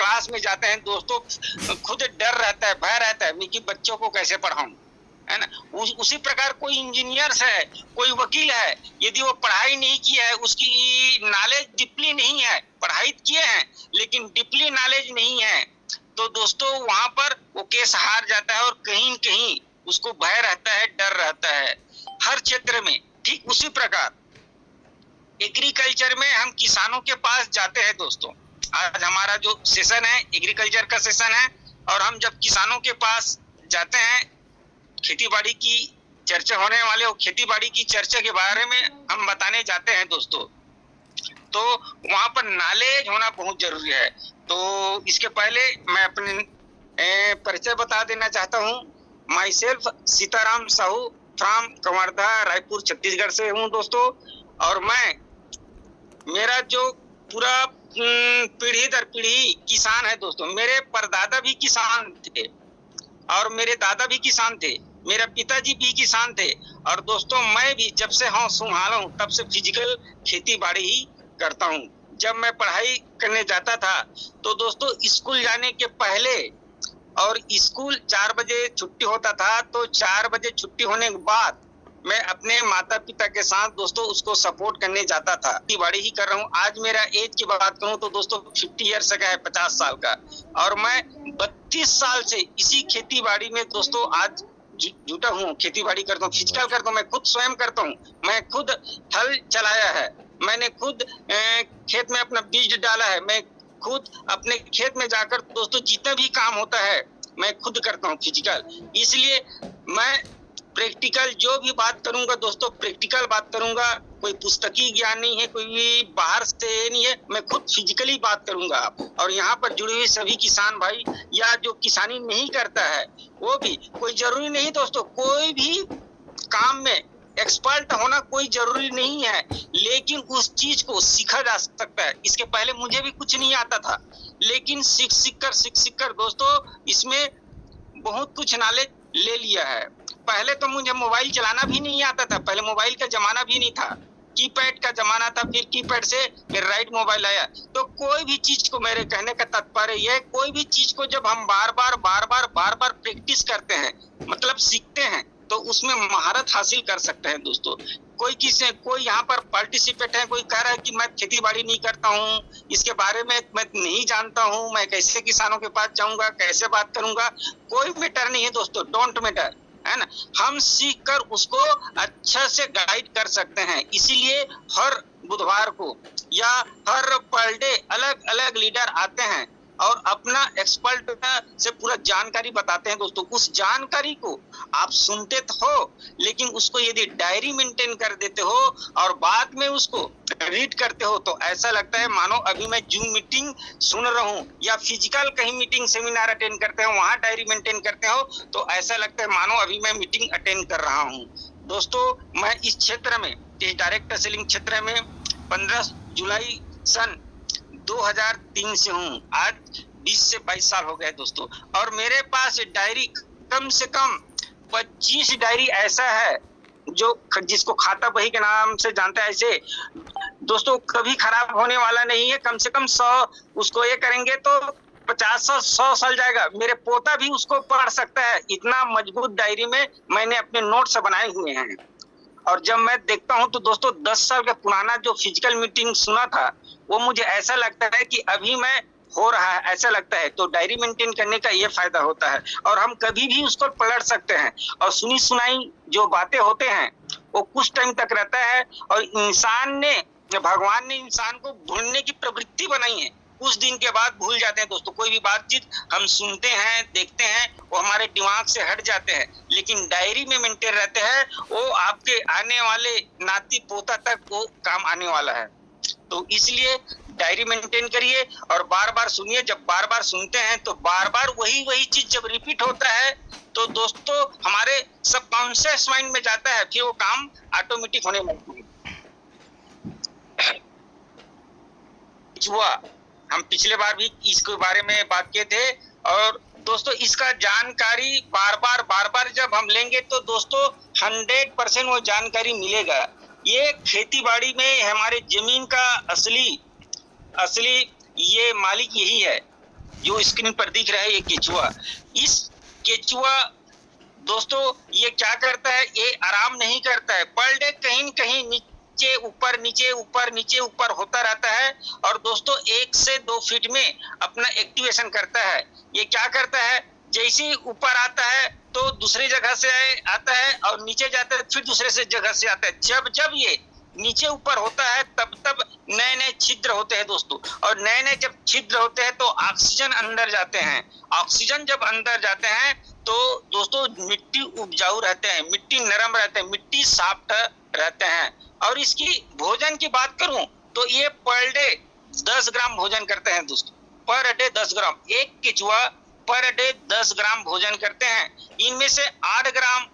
Class में जाते हैं दोस्तों, खुद डर रहता है, भय रहता है कि बच्चों को कैसे पढ़ाऊं, है ना। उसी प्रकार कोई इंजीनियर है, कोई वकील है, यदि वो पढ़ाई नहीं किया है, उसकी नॉलेज डीपली नहीं है, पढ़ाई किए हैं लेकिन डीपली नॉलेज नहीं है, तो दोस्तों वहां पर वो केस हार जाता है और कहीं न कहीं उसको भय रहता है, डर रहता है हर क्षेत्र में। ठीक उसी प्रकार एग्रीकल्चर में हम किसानों के पास जाते हैं दोस्तों। आज हमारा जो सेशन है एग्रीकल्चर का सेशन है, और हम जब किसानों के पास जाते हैं, खेती बाड़ी की चर्चा होने वाले और खेती बाड़ी की चर्चा के बारे में हम बताने जाते हैं दोस्तों, तो वहां पर नॉलेज होना बहुत जरूरी है। तो इसके पहले मैं अपने परिचय बता देना चाहता हूँ। My self Sitaram Sahu from Kawardha, Raipur, Chhattisgarh से हूँ दोस्तों। और मेरा जो पूरा पीढ़ी दर पीढ़ी किसान है दोस्तों। मेरे परदादा भी किसान थे और मेरे दादा भी किसान थे, मेरे पिताजी भी किसान थे, और दोस्तों मैं भी जब से होश संभाला हूँ तब से फिजिकल खेती बाड़ी ही करता हूँ। जब मैं पढ़ाई करने जाता था तो दोस्तों स्कूल जाने के पहले, और स्कूल 4 बजे छुट्टी होता था, तो 4 बजे छुट्टी होने के बाद मैं अपने माता पिता के साथ दोस्तों उसको सपोर्ट करने जाता था। खेती बाड़ी ही कर रहा हूँ। आज मेरा एज की बात करूँ तो दोस्तों 50 ईयर्स का है, 50 साल का, और मैं 32 साल से इसी खेती बाड़ी में दोस्तों आज जुटा हूँ, खेती बाड़ी करता हूँ, फिजिकल करता हूँ, मैं खुद स्वयं करता हूँ, मैं खुद हल चलाया है, मैंने खुद खेत में अपना बीज डाला है, मैं खुद अपने खेत में जाकर दोस्तों जितना भी काम होता है मैं खुद करता हूँ फिजिकल। इसलिए मैं प्रैक्टिकल जो भी बात करूंगा दोस्तों, प्रैक्टिकल बात करूंगा, कोई पुस्तकीय ज्ञान नहीं है, कोई भी बाहर से नहीं है, मैं खुद फिजिकली बात करूंगा। और यहाँ पर जुड़े हुए सभी किसान भाई या जो किसानी नहीं करता है वो भी, कोई जरूरी नहीं दोस्तों, कोई भी काम में एक्सपर्ट होना कोई जरूरी नहीं है, लेकिन उस चीज को सीखा जा सकता है। इसके पहले मुझे भी कुछ नहीं आता था, लेकिन सीख कर दोस्तों इसमें बहुत कुछ नॉलेज ले लिया है। पहले तो मुझे मोबाइल चलाना भी नहीं आता था, पहले मोबाइल का जमाना भी नहीं था, कीपैड का जमाना था, फिर कीपैड से फिर राइट मोबाइल आया। तो कोई भी चीज को, मेरे कहने का तात्पर्य यह, कोई भी चीज को जब हम बार बार प्रैक्टिस करते हैं, मतलब सीखते हैं, तो उसमें महारत हासिल कर सकते हैं दोस्तों। कोई यहाँ पर पार्टिसिपेट है, कोई कह रहा है कि मैं खेती बाड़ी नहीं करता हूँ, इसके बारे में मैं नहीं जानता हूँ, मैं कैसे किसानों के पास जाऊंगा, कैसे बात करूंगा, कोई मैटर नहीं है दोस्तों, डोंट मैटर, है ना। हम सीख कर उसको अच्छा से गाइड कर सकते हैं। इसीलिए हर बुधवार को या हर पर डे अलग अलग लीडर आते हैं और अपना एक्सपर्ट से पूरा जानकारी बताते हैं दोस्तों। उस जानकारी को आप सुनते तो हो, लेकिन उसको यदि डायरी मेंटेन कर देते हो और बाद में उसको रीड करते हो तो ऐसा लगता है मानो अभी मैं जूम मीटिंग सुन रहा हूँ, या फिजिकल कहीं मीटिंग सेमिनार अटेंड करते हो वहां डायरी मेंटेन करते हो तो ऐसा लगता है मानो अभी मैं मीटिंग अटेंड कर रहा हूँ। दोस्तों मैं इस क्षेत्र में, इस डायरेक्ट सेलिंग क्षेत्र में 15 जुलाई सन 2003 से हूँ। आज 20 से 22 साल हो गए दोस्तों, और मेरे पास डायरी कम से कम 25 डायरी ऐसा है जो जिसको खाता बही के नाम से जानते हैं। ऐसे दोस्तों कभी खराब होने वाला नहीं है, कम से कम 100 उसको ये करेंगे तो 50-100 साल जाएगा, मेरे पोता भी उसको पढ़ सकता है। इतना मजबूत डायरी में मैंने अपने नोट्स बनाए हुए हैं। और जब मैं देखता हूं तो दोस्तों 10 साल का पुराना जो फिजिकल मीटिंग सुना था वो मुझे ऐसा लगता है कि अभी मैं हो रहा है, ऐसा लगता है। तो डायरी मेंटेन करने का ये फायदा होता है, और हम कभी भी उसको पढ़ सकते हैं, और सुनी सुनाई जो बातें होते हैं वो कुछ टाइम तक रहता है। और भगवान ने इंसान को भूलने की प्रवृत्ति बनाई है, कुछ दिन के बाद भूल जाते हैं दोस्तों। कोई भी बातचीत हम सुनते हैं, देखते हैं, वो हमारे दिमाग से हट जाते हैं, लेकिन डायरी में मेंटेन रहते हैं, वो आपके आने वाले नाती पोता तक वो काम आने वाला है। तो इसलिए डायरी मेंटेन करिए और बार बार सुनिए। जब बार बार सुनते हैं तो बार बार वही चीज जब रिपीट होता है तो दोस्तों हमारे सबकॉन्शियस माइंड में जाता है, फिर वो काम ऑटोमेटिक होने लगता है। हुआ, हम पिछले बार भी इसके बारे में बात किए थे, और दोस्तों इसका जानकारी बार बार जब हम लेंगे तो दोस्तों 100% वो जानकारी मिलेगा। ये खेती बाड़ी में हमारे जमीन का असली ये मालिक यही है जो स्क्रीन पर दिख रहा है ये केचुआ, इस केचुआ दोस्तों ये क्या करता है, ये आराम नहीं करता है, पर डे कहीं न कहीं नीचे ऊपर नीचे ऊपर नीचे ऊपर होता रहता है। और दोस्तों 1 से 2 फीट में अपना एक्टिवेशन करता है। ये क्या करता है, जैसे ही ऊपर आता है तो दूसरी जगह से आता है और नीचे जाता है फिर दूसरे से जगह से आता है। जब जब ये नीचे ऊपर होता है तब तब नए नए छिद्र होते हैं दोस्तों, और नए नए जब छिद्र होते हैं तो ऑक्सीजन अंदर जाते हैं। ऑक्सीजन जब अंदर जाते हैं तो दोस्तों मिट्टी उपजाऊ रहते हैं, मिट्टी नरम रहते हैं, मिट्टी सॉफ्ट रहते हैं। और इसकी भोजन की बात करूं तो ये पर डे 10 ग्राम भोजन करते हैं दोस्तों, पर डे 10 ग्राम। एक केचुआ पर डे 10 ग्राम भोजन करते हैं। इनमें से 8 ग्राम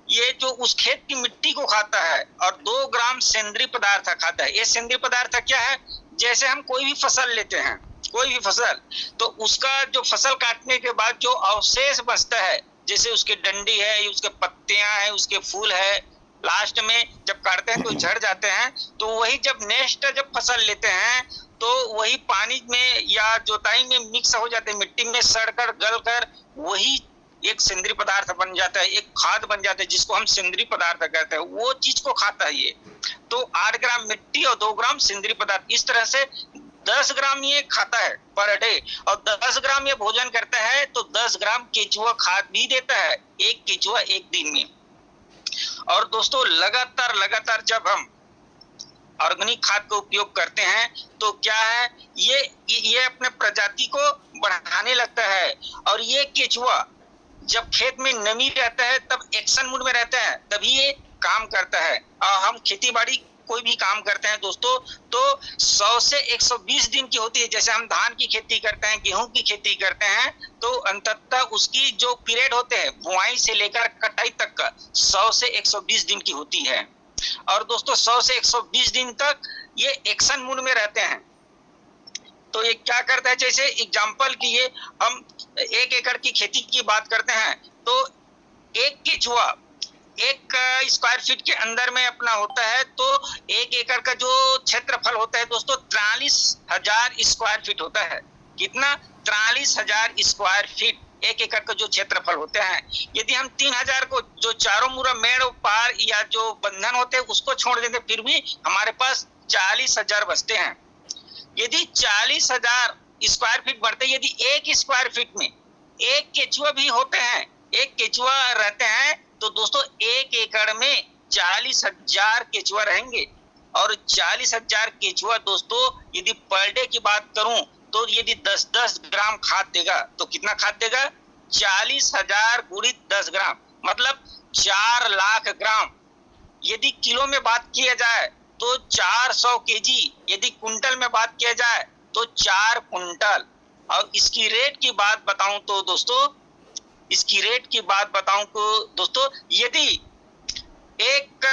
ये जो उस खेत की मिट्टी को खाता है और 2 ग्राम सेंद्रीय पदार्थ खाता है। ये सेंद्रीय पदार्थ क्या है, जैसे हम कोई भी फसल लेते हैं, कोई भी फसल, तो उसका जो फसल काटने के बाद जो अवशेष बचता है, जैसे उसके डंडी है, उसके पत्तियां हैं, उसके फूल है, लास्ट में जब काटते हैं तो झड़ जाते हैं, तो वही जब नेक्स्ट जब फसल लेते हैं तो वही पानी में या जोताई में मिक्स हो जाते हैं, मिट्टी में सड़कर गलकर वही एक सेंद्रीय पदार्थ बन जाता है, एक खाद बन जाता है जिसको हम सेंद्रीय पदार्थ कहते हैं। वो चीज को खाता है ये। तो 8 ग्राम मिट्टी और 2 ग्राम सेंद्रीय पदार्थ, इस तरह से 10 ग्राम ये खाता है पर डे, और 10 ग्राम ये भोजन करता है तो 10 ग्राम केचुआ खाद भी देता है, एक केचुआ एक दिन में। और दोस्तों लगातार जब हम ऑर्गेनिक खाद का उपयोग करते हैं तो क्या है, ये अपने प्रजाति को बढ़ाने लगता है। और ये केचुआ जब खेत में नमी रहता है तब एक्शन मूड में रहता है, तभी ये काम करता है। और हम खेती बाड़ी कोई भी काम करते हैं दोस्तों तो 100 से 120 दिन की होती है। जैसे हम धान की खेती करते हैं, गेहूं की खेती करते हैं, तो अंततः उसकी जो पीरियड होते हैं बुआई से लेकर कटाई तक का 100 से 120 दिन की होती है। और दोस्तों 100 से 120 दिन तक ये एक्शन मूड में रहते हैं। तो ये क्या करता है, जैसे एग्जाम्पल की ये हम 1 एकड़ की खेती की बात करते हैं तो एक केचुआ 1 स्क्वायर फीट के अंदर में अपना होता है, तो 1 एकड़ का जो क्षेत्रफल होता है दोस्तों 43,000 स्क्वायर फीट होता है। कितना? 43,000 स्क्वायर फीट 1 एकड़ का जो क्षेत्रफल होते हैं। यदि हम 3,000 को जो चारों मुरा मेड़ पार या जो बंधन होते हैं उसको छोड़ देते फिर भी हमारे पास 40,000 बचते हैं। यदि 40,000 स्क्वायर फीट बढ़ते, यदि 1 स्क्वायर फीट में 1 केचुआ भी होते हैं, 1 केचुआ रहते हैं, तो दोस्तों 1 एकड़ में 40,000 केचुआ रहेंगे। और 40,000 केचुआ दोस्तों यदि पर डे की बात करूं तो यदि 10-10 ग्राम खाद देगा तो कितना खाद देगा? 40,000 गुणित 10 ग्राम मतलब 4 लाख ग्राम। यदि किलो में बात किया जाए तो 400 केजी, यदि कुंटल में बात किया जाए तो 4 कुंटल। और इसकी रेट की बात बताऊं तो दोस्तों, इसकी रेट की बात बताऊं तो दोस्तों, यदि 1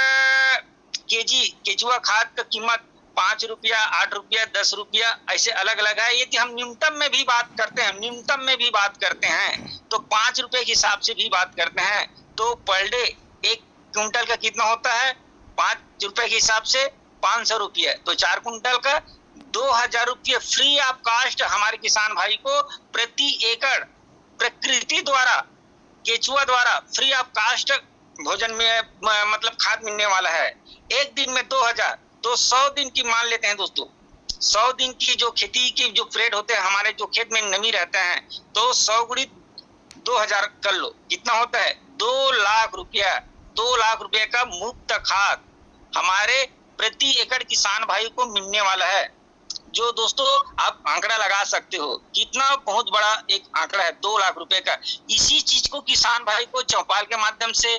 केजी केचुआ खाद का कीमत 5 रुपया, 8 रुपया, 10 रुपया ऐसे अलग अलग है। यदि हम न्यूनतम में भी बात करते हैं, न्यूनतम में भी बात करते हैं तो 5 रुपए के हिसाब से भी बात करते हैं तो पर डे 1 क्विंटल का कितना होता है? 5 रुपए के हिसाब से 500 रुपये, तो 4 कुंटल का 2,000 रुपये फ्री ऑफ कास्ट हमारे किसान भाई को प्रति एकड़ प्रकृति द्वारा, केचुआ द्वारा फ्री ऑफ कास्ट भोजन में मतलब खाद मिलने वाला है। एक दिन में 2,000, तो 100 दिन की मान लेते हैं दोस्तों, 100 दिन की जो खेती की जो पीरियड होते हैं, हमारे जो खेत में नमी रहता है, तो 100 गुणित 2,000 कर लो, कितना होता है? 2 लाख रुपया। 2 लाख रुपए का मुफ्त खाद हमारे प्रति एकड़ किसान भाई को मिलने वाला है। जो दोस्तों आप आंकड़ा लगा सकते हो, कितना बहुत बड़ा एक आंकड़ा है 2 लाख रुपए का। इसी चीज को किसान भाई को चौपाल के माध्यम से,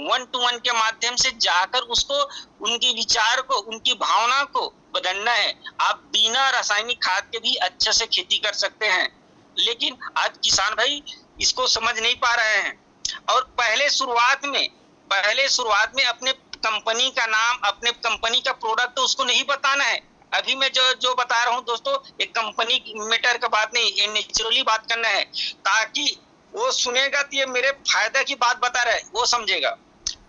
1 to 1 के माध्यम से जाकर उसको, उनके विचार को, उनकी भावना को बदलना है। आप बिना रासायनिक खाद के भी अच्छे से खेती कर सकते हैं, लेकिन आज किसान भाई इसको समझ नहीं पा रहे हैं। और पहले शुरुआत में अपने कंपनी का नाम, अपने कंपनी का प्रोडक्ट तो उसको नहीं बताना है। अभी मैं जो बता रहा हूं दोस्तों, एक कंपनी मैटर का बात नहीं, ये नेचुरली बात करना है, ताकि वो सुनेगा तो ये मेरे फायदा की बात बता रहा है, वो समझेगा।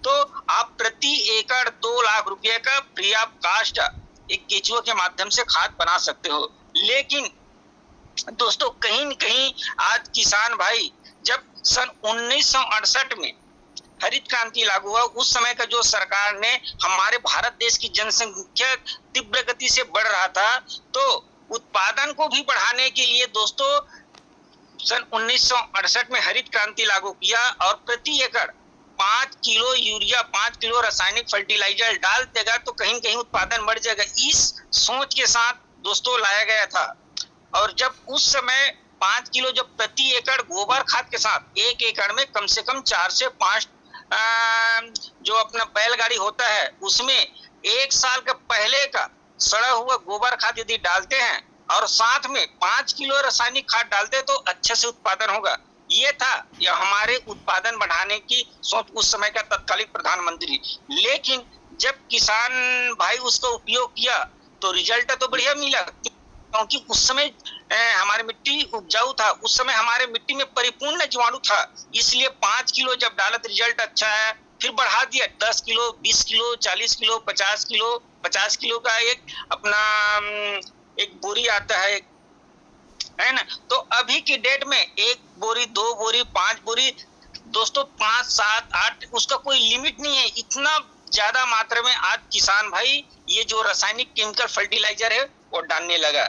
तो आप प्रति एकड़ 2 लाख रुपए का फ्री ऑफ कास्ट एक केचुआ के माध्यम से खाद बना सकते हो। लेकिन दोस्तों कहीं न कहीं आज किसान भाई, जब सन 1968 में हरित क्रांति लागू हुआ, उस समय का जो सरकार ने, हमारे भारत देश की जनसंख्या तीव्र गति से बढ़ रहा था, तो उत्पादन को भी बढ़ाने के लिए दोस्तों सन 1968 में हरित क्रांति लागू किया और प्रति एकड़ 5 किलो यूरिया, 5 किलो रासायनिक फर्टिलाइजर डाल देगा तो कहीं न कहीं उत्पादन बढ़ जाएगा। इस सोच के साथ दोस्तों लाया गया था। और जब उस समय 5 किलो जब प्रति एकड़ गोबर खाद के साथ 1 एकड़ में कम से कम 4 से 5 जो अपना बैलगाड़ी होता है, उसमें 1 साल का पहले का सड़ा हुआ गोबर खाद यदि डालते हैं और साथ में 5 किलो रासायनिक खाद डालते तो अच्छे से उत्पादन होगा। ये था यह हमारे उत्पादन बढ़ाने की सोच उस समय का तत्कालीन प्रधानमंत्री। लेकिन जब किसान भाई उसका उपयोग किया तो रिजल्ट तो बढ़िया मिला, क्योंकि उस समय हमारी मिट्टी उपजाऊ था, उस समय हमारे मिट्टी में परिपूर्ण जीवाणु था, इसलिए 5 किलो जब डाला तो रिजल्ट अच्छा है। फिर बढ़ा दिया 10 kilo, 20 kilo, 40 kilo, 50 kilo, 50 kilo का एक अपना एक बोरी आता है ना। तो अभी की डेट में 1 बोरी, 2 बोरी, 5 बोरी, दोस्तों 5, 7, 8 उसका कोई लिमिट नहीं है। इतना ज्यादा मात्रा में आज किसान भाई ये जो रासायनिक केमिकल फर्टिलाइजर है वो डालने लगा।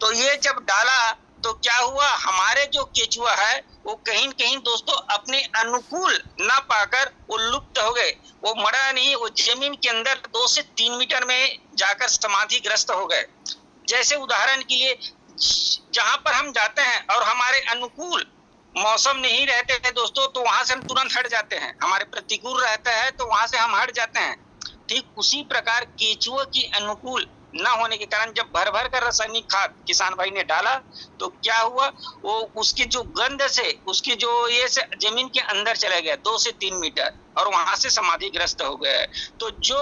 तो ये जब डाला तो क्या हुआ, हमारे जो केचुआ है वो कहीं न कहीं दोस्तों अपने अनुकूल ना पाकर वो लुप्त हो गए। वो मरा नहीं, वो जमीन के अंदर 2 से 3 मीटर में जाकर समाधिग्रस्त हो गए। जैसे उदाहरण के लिए, जहां पर हम जाते हैं और हमारे अनुकूल मौसम नहीं रहते हैं दोस्तों, तो वहां से हम तुरंत हट जाते हैं। हमारे प्रतिकूल रहता है तो वहां से हम हट जाते हैं। ठीक उसी प्रकार केचुआ की अनुकूल न होने के कारण जब भर भर कर रासायनिक खाद किसान भाई ने डाला तो क्या हुआ, वो उसकी जो गंध से उसकी जो ये से जमीन के अंदर चला गया 2 से 3 मीटर और वहां से समाधिग्रस्त हो गया। तो जो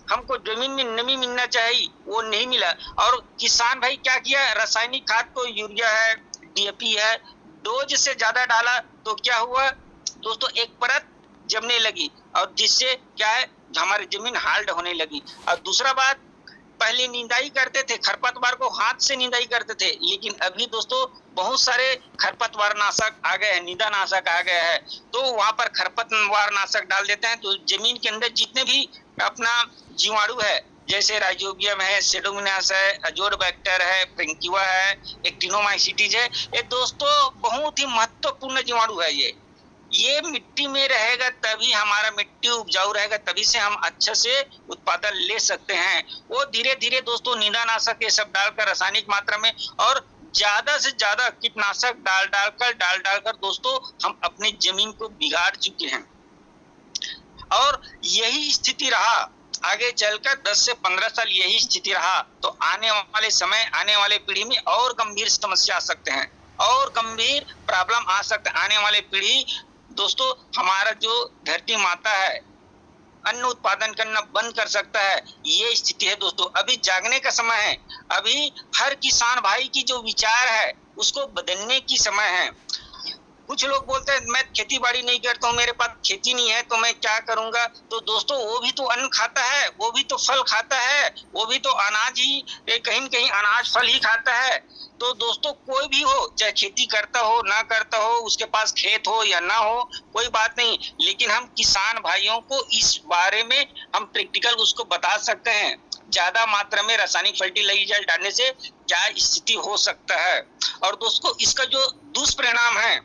हमको जमीन में नमी मिलना चाहिए वो नहीं मिला। और किसान भाई क्या किया, रासायनिक खाद तो यूरिया है, डीएपी है, डोज से ज्यादा डाला तो क्या हुआ दोस्तों, एक परत जमने लगी और जिससे क्या है हमारी जमीन हार्ड होने लगी। और दूसरा बात, पहले निंदाई करते थे, खरपतवार को हाथ से निंदाई करते थे, लेकिन अभी दोस्तों बहुत सारे खरपतवार नाशक आ गए हैं, निंदा नाशक आ गया है, तो वहां पर खरपतवार नाशक डाल देते हैं। तो जमीन के अंदर जितने भी अपना जीवाणु है, जैसे राइजोबियम है, सेडोमोनास है, अजोरबैक्टर है, फ्रेंकिवा है, एक्टिनोमाइसिटीज है, ये दोस्तों बहुत ही महत्वपूर्ण जीवाणु है। ये मिट्टी में रहेगा तभी हमारा मिट्टी उपजाऊ रहेगा, तभी से हम अच्छे से उत्पादन ले सकते हैं। वो धीरे धीरे दोस्तों निंदानाशक ये सब डालकर रासायनिक मात्रा में और ज्यादा से ज्यादा कीटनाशक डालकर दोस्तों हम अपनी जमीन को बिगाड़ चुके हैं। और यही स्थिति रहा आगे चलकर 10 से 15 साल यही स्थिति रहा तो आने वाले समय, आने वाले पीढ़ी में और गंभीर समस्या आ सकते हैं, और गंभीर प्रॉब्लम आ सकते हैं। आने वाले पीढ़ी दोस्तों हमारा जो धरती माता है अन्न उत्पादन करना बंद कर सकता है, ये स्थिति है दोस्तों। अभी जागने का समय है, अभी हर किसान भाई की जो विचार है उसको बदलने की समय है। कुछ लोग बोलते हैं मैं खेती बाड़ी नहीं करता हूँ, मेरे पास खेती नहीं है तो मैं क्या करूंगा। तो दोस्तों वो भी तो अन्न खाता है, वो भी तो फल खाता है, वो भी तो अनाज ही, कहीं न कहीं अनाज फल ही खाता है। तो दोस्तों कोई भी हो, चाहे खेती करता हो ना करता हो, उसके पास खेत हो या ना हो, कोई बात नहीं, लेकिन हम किसान भाइयों को इस बारे में हम प्रैक्टिकल उसको बता सकते हैं ज्यादा मात्रा में रासायनिक फर्टिलाइजर डालने से क्या स्थिति हो सकता है। और दोस्तों इसका जो दुष्परिणाम है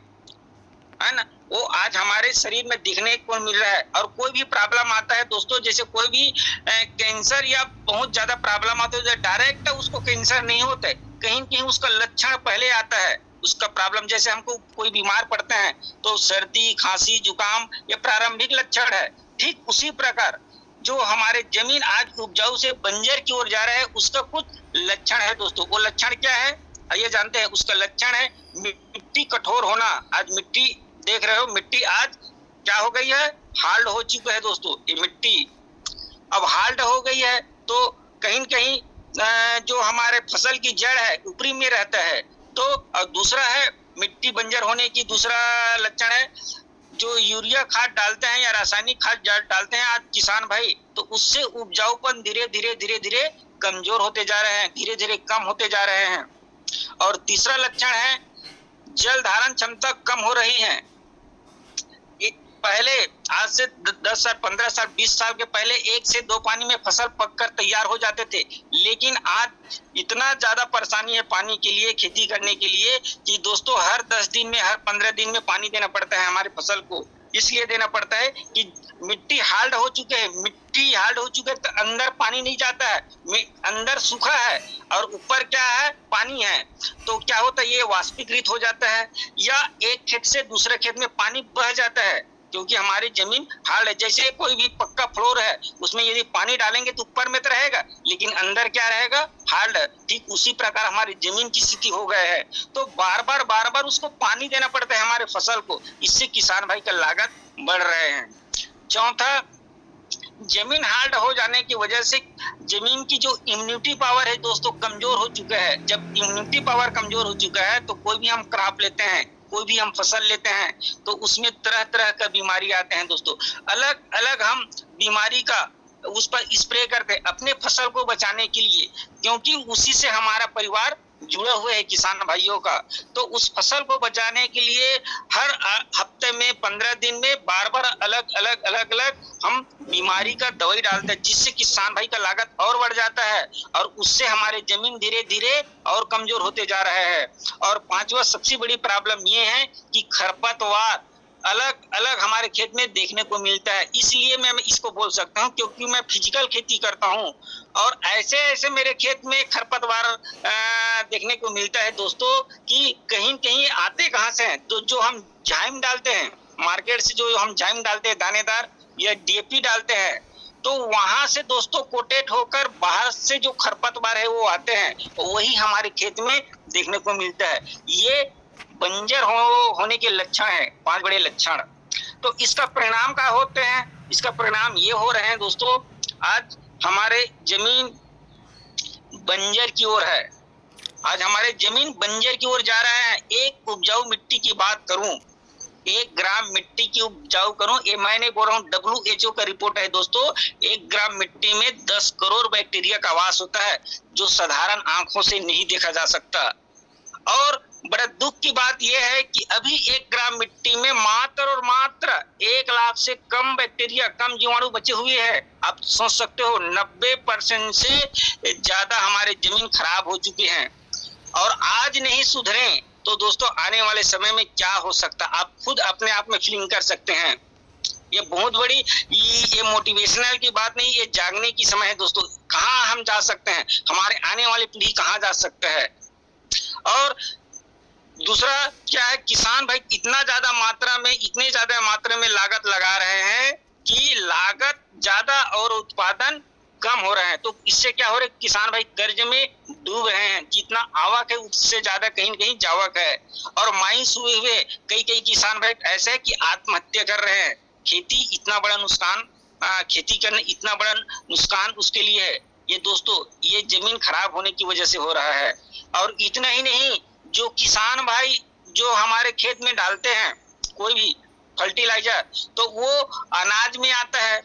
ना, वो आज हमारे शरीर में दिखने को मिल रहा है। और कोई भी प्रॉब्लम आता है दोस्तों, जैसे कोई भी कैंसर या बहुत ज्यादा प्रॉब्लम आता है, डायरेक्ट उसको कैंसर नहीं होता है, कहीं कहीं उसका लक्षण पहले आता है उसका प्रॉब्लम। जैसे हमको कोई बीमार पड़ते हैं तो सर्दी, खांसी, जुकाम ये प्रारंभिक लक्षण है। ठीक उसी प्रकार जो हमारे जमीन आज उपजाऊ से बंजर की ओर जा रहा है उसका कुछ लक्षण है दोस्तों। वो लक्षण क्या है ये जानते हैं? उसका लक्षण है मिट्टी कठोर होना। आज मिट्टी देख रहे हो, मिट्टी आज क्या हो गई है, हार्ड हो चुका है दोस्तों। ये मिट्टी अब हार्ड हो गई है तो कहीं न कहीं जो हमारे फसल की जड़ है ऊपरी में रहता है। तो दूसरा है मिट्टी बंजर होने की दूसरा लक्षण है, जो यूरिया खाद डालते हैं या रासायनिक खाद डालते हैं आज किसान भाई, तो उससे उपजाऊपन धीरे धीरे कमजोर होते जा रहे हैं, धीरे धीरे कम होते जा रहे हैं। और तीसरा लक्षण है जल धारण क्षमता कम हो रही है। पहले आज से 10 साल 15 साल 20 साल के पहले 1 से 2 पानी में फसल पककर तैयार हो जाते थे, लेकिन आज इतना ज्यादा परेशानी है पानी के लिए, खेती करने के लिए कि दोस्तों हर 10 दिन में, हर 15 दिन में पानी देना पड़ता है हमारे फसल को। इसलिए देना पड़ता है कि मिट्टी हार्ड हो चुके हैं, मिट्टी हार्ड हो चुके तो अंदर पानी नहीं जाता है, अंदर सूखा है और ऊपर क्या है, पानी है। तो क्या होता है, ये वाष्पीकृत हो जाता है या एक खेत से दूसरे खेत में पानी बह जाता है, क्योंकि हमारी जमीन हार्ड है। जैसे कोई भी पक्का फ्लोर है, उसमें यदि पानी डालेंगे तो ऊपर में तो रहेगा, लेकिन अंदर क्या रहेगा, हार्ड है। ठीक उसी प्रकार हमारी जमीन की स्थिति हो गया है। तो बार बार उसको पानी देना पड़ता है हमारे फसल को, इससे किसान भाई का लागत बढ़ रहे हैं। चौथा, जमीन हार्ड हो जाने की वजह से जमीन की जो इम्यूनिटी पावर है दोस्तों कमजोर हो चुका है। जब इम्यूनिटी पावर कमजोर हो चुका है तो कोई भी हम क्रॉप लेते हैं, कोई भी हम फसल लेते हैं तो उसमें तरह तरह का बीमारी आते हैं दोस्तों। अलग अलग हम बीमारी का उस पर स्प्रे करते हैं अपने फसल को बचाने के लिए, क्योंकि उसी से हमारा परिवार जुड़ा हुआ है किसान भाइयों का। तो उस फसल को बचाने के लिए हर हफ्ते में 15 दिन में बार अलग हम बीमारी का दवाई डालते हैं, जिससे किसान भाई का लागत और बढ़ जाता है और उससे हमारे जमीन धीरे धीरे और कमजोर होते जा रहे हैं। और पांचवा सबसे बड़ी प्रॉब्लम ये है कि खरपतवार अलग अलग हमारे खेत में देखने को मिलता है। इसलिए मैं इसको बोल सकता हूँ क्योंकि मैं फिजिकल खेती करता हूँ और ऐसे ऐसे मेरे खेत में खरपतवार देखने को मिलता है दोस्तों कि कहीं कहीं आते कहाँ से हैं। तो जो हम जाइम डालते हैं मार्केट से, जो हम जाइम डालते हैं दानेदार या डीएपी डालते हैं, तो वहां से दोस्तों कोटेट होकर बाहर से जो खरपतवार है वो आते हैं, वही हमारे खेत में देखने को मिलता है। ये बंजर होने के लक्षण है, 5 बड़े लक्षण। तो इसका परिणाम क्या होते हैं? इसका परिणाम ये हो रहे हैं दोस्तों, आज हमारे जमीन बंजर की ओर है, आज हमारे जमीन बंजर की ओर जा रहे हैं। एक उपजाऊ मिट्टी की बात करूं, 1 ग्राम मिट्टी की उपजाऊ करूं, ये मैं नहीं बोल रहा हूं, WHO का रिपोर्ट है दोस्तों। 1 ग्राम मिट्टी में 10 करोड़ बैक्टीरिया का वास होता है, जो साधारण आंखों से नहीं देखा जा सकता। और बड़ा दुख की बात यह है कि अभी 1 ग्राम मिट्टी में मात्र और मात्र 1 लाख से कम बैक्टीरिया, कम जीवाणु बचे हुए हैं। आप सोच सकते हो 90% से ज्यादा हमारे जमीन खराब हो चुके हैं और आज नहीं सुधरे तो दोस्तों आने वाले समय में क्या हो सकता, आप खुद अपने आप में फीलिंग कर सकते हैं। ये बहुत बड़ी, ये मोटिवेशनल की बात नहीं, ये जागने की समय है दोस्तों। कहाँ हम जा सकते हैं, हमारे आने वाली पीढ़ी कहाँ जा सकता है। और दूसरा क्या है, किसान भाई इतने ज्यादा मात्रा में लागत लगा रहे हैं कि लागत ज्यादा और उत्पादन कम हो रहा है। तो इससे क्या हो रहा है, किसान भाई कर्ज में डूब रहे हैं। जितना आवक है उससे ज्यादा कहीं न कहीं जावक है। और मायूस हुए हुए कई किसान भाई ऐसे है कि आत्महत्या कर रहे हैं। खेती इतना बड़ा नुकसान, खेती करने इतना बड़ा नुकसान उसके लिए है। ये दोस्तों ये जमीन खराब होने की वजह से हो रहा है। और इतना ही नहीं, जो किसान भाई जो हमारे खेत में डालते हैं कोई भी फर्टिलाइजर, तो वो अनाज में आता है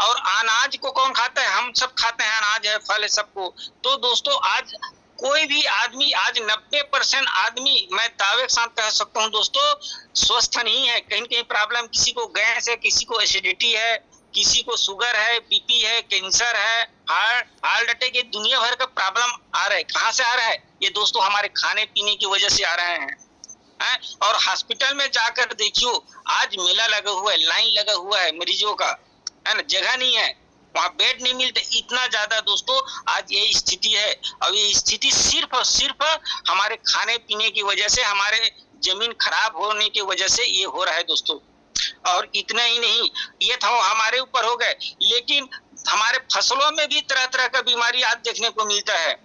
और अनाज को कौन खाता है, हम सब खाते हैं, अनाज है, फल है सबको। तो दोस्तों आज कोई भी आदमी, आज 90% आदमी मैं दावे के साथ कह सकता हूँ दोस्तों स्वस्थ नहीं है। कहीं कहीं प्रॉब्लम, किसी को गैस है, किसी को एसिडिटी है, किसी को शुगर है, बीपी है, कैंसर है, हार्ट अटैक, ये दुनिया भर का प्रॉब्लम आ रहा है। कहाँ से आ रहा है? ये दोस्तों हमारे खाने पीने की वजह से आ रहे हैं। और हॉस्पिटल में जाकर देखियो, आज मेला लगा हुआ है, लाइन लगा हुआ है मरीजों का, है ना, जगह नहीं है, वहाँ बेड नहीं मिलते। इतना ज्यादा दोस्तों आज ये स्थिति है। और ये स्थिति सिर्फ और सिर्फ हमारे खाने पीने की वजह से, हमारे जमीन खराब होने की वजह से ये हो रहा है दोस्तों। और इतना ही नहीं, ये तो हमारे ऊपर हो गए, लेकिन हमारे फसलों में भी तरह तरह का बीमारी आज देखने को मिलता है।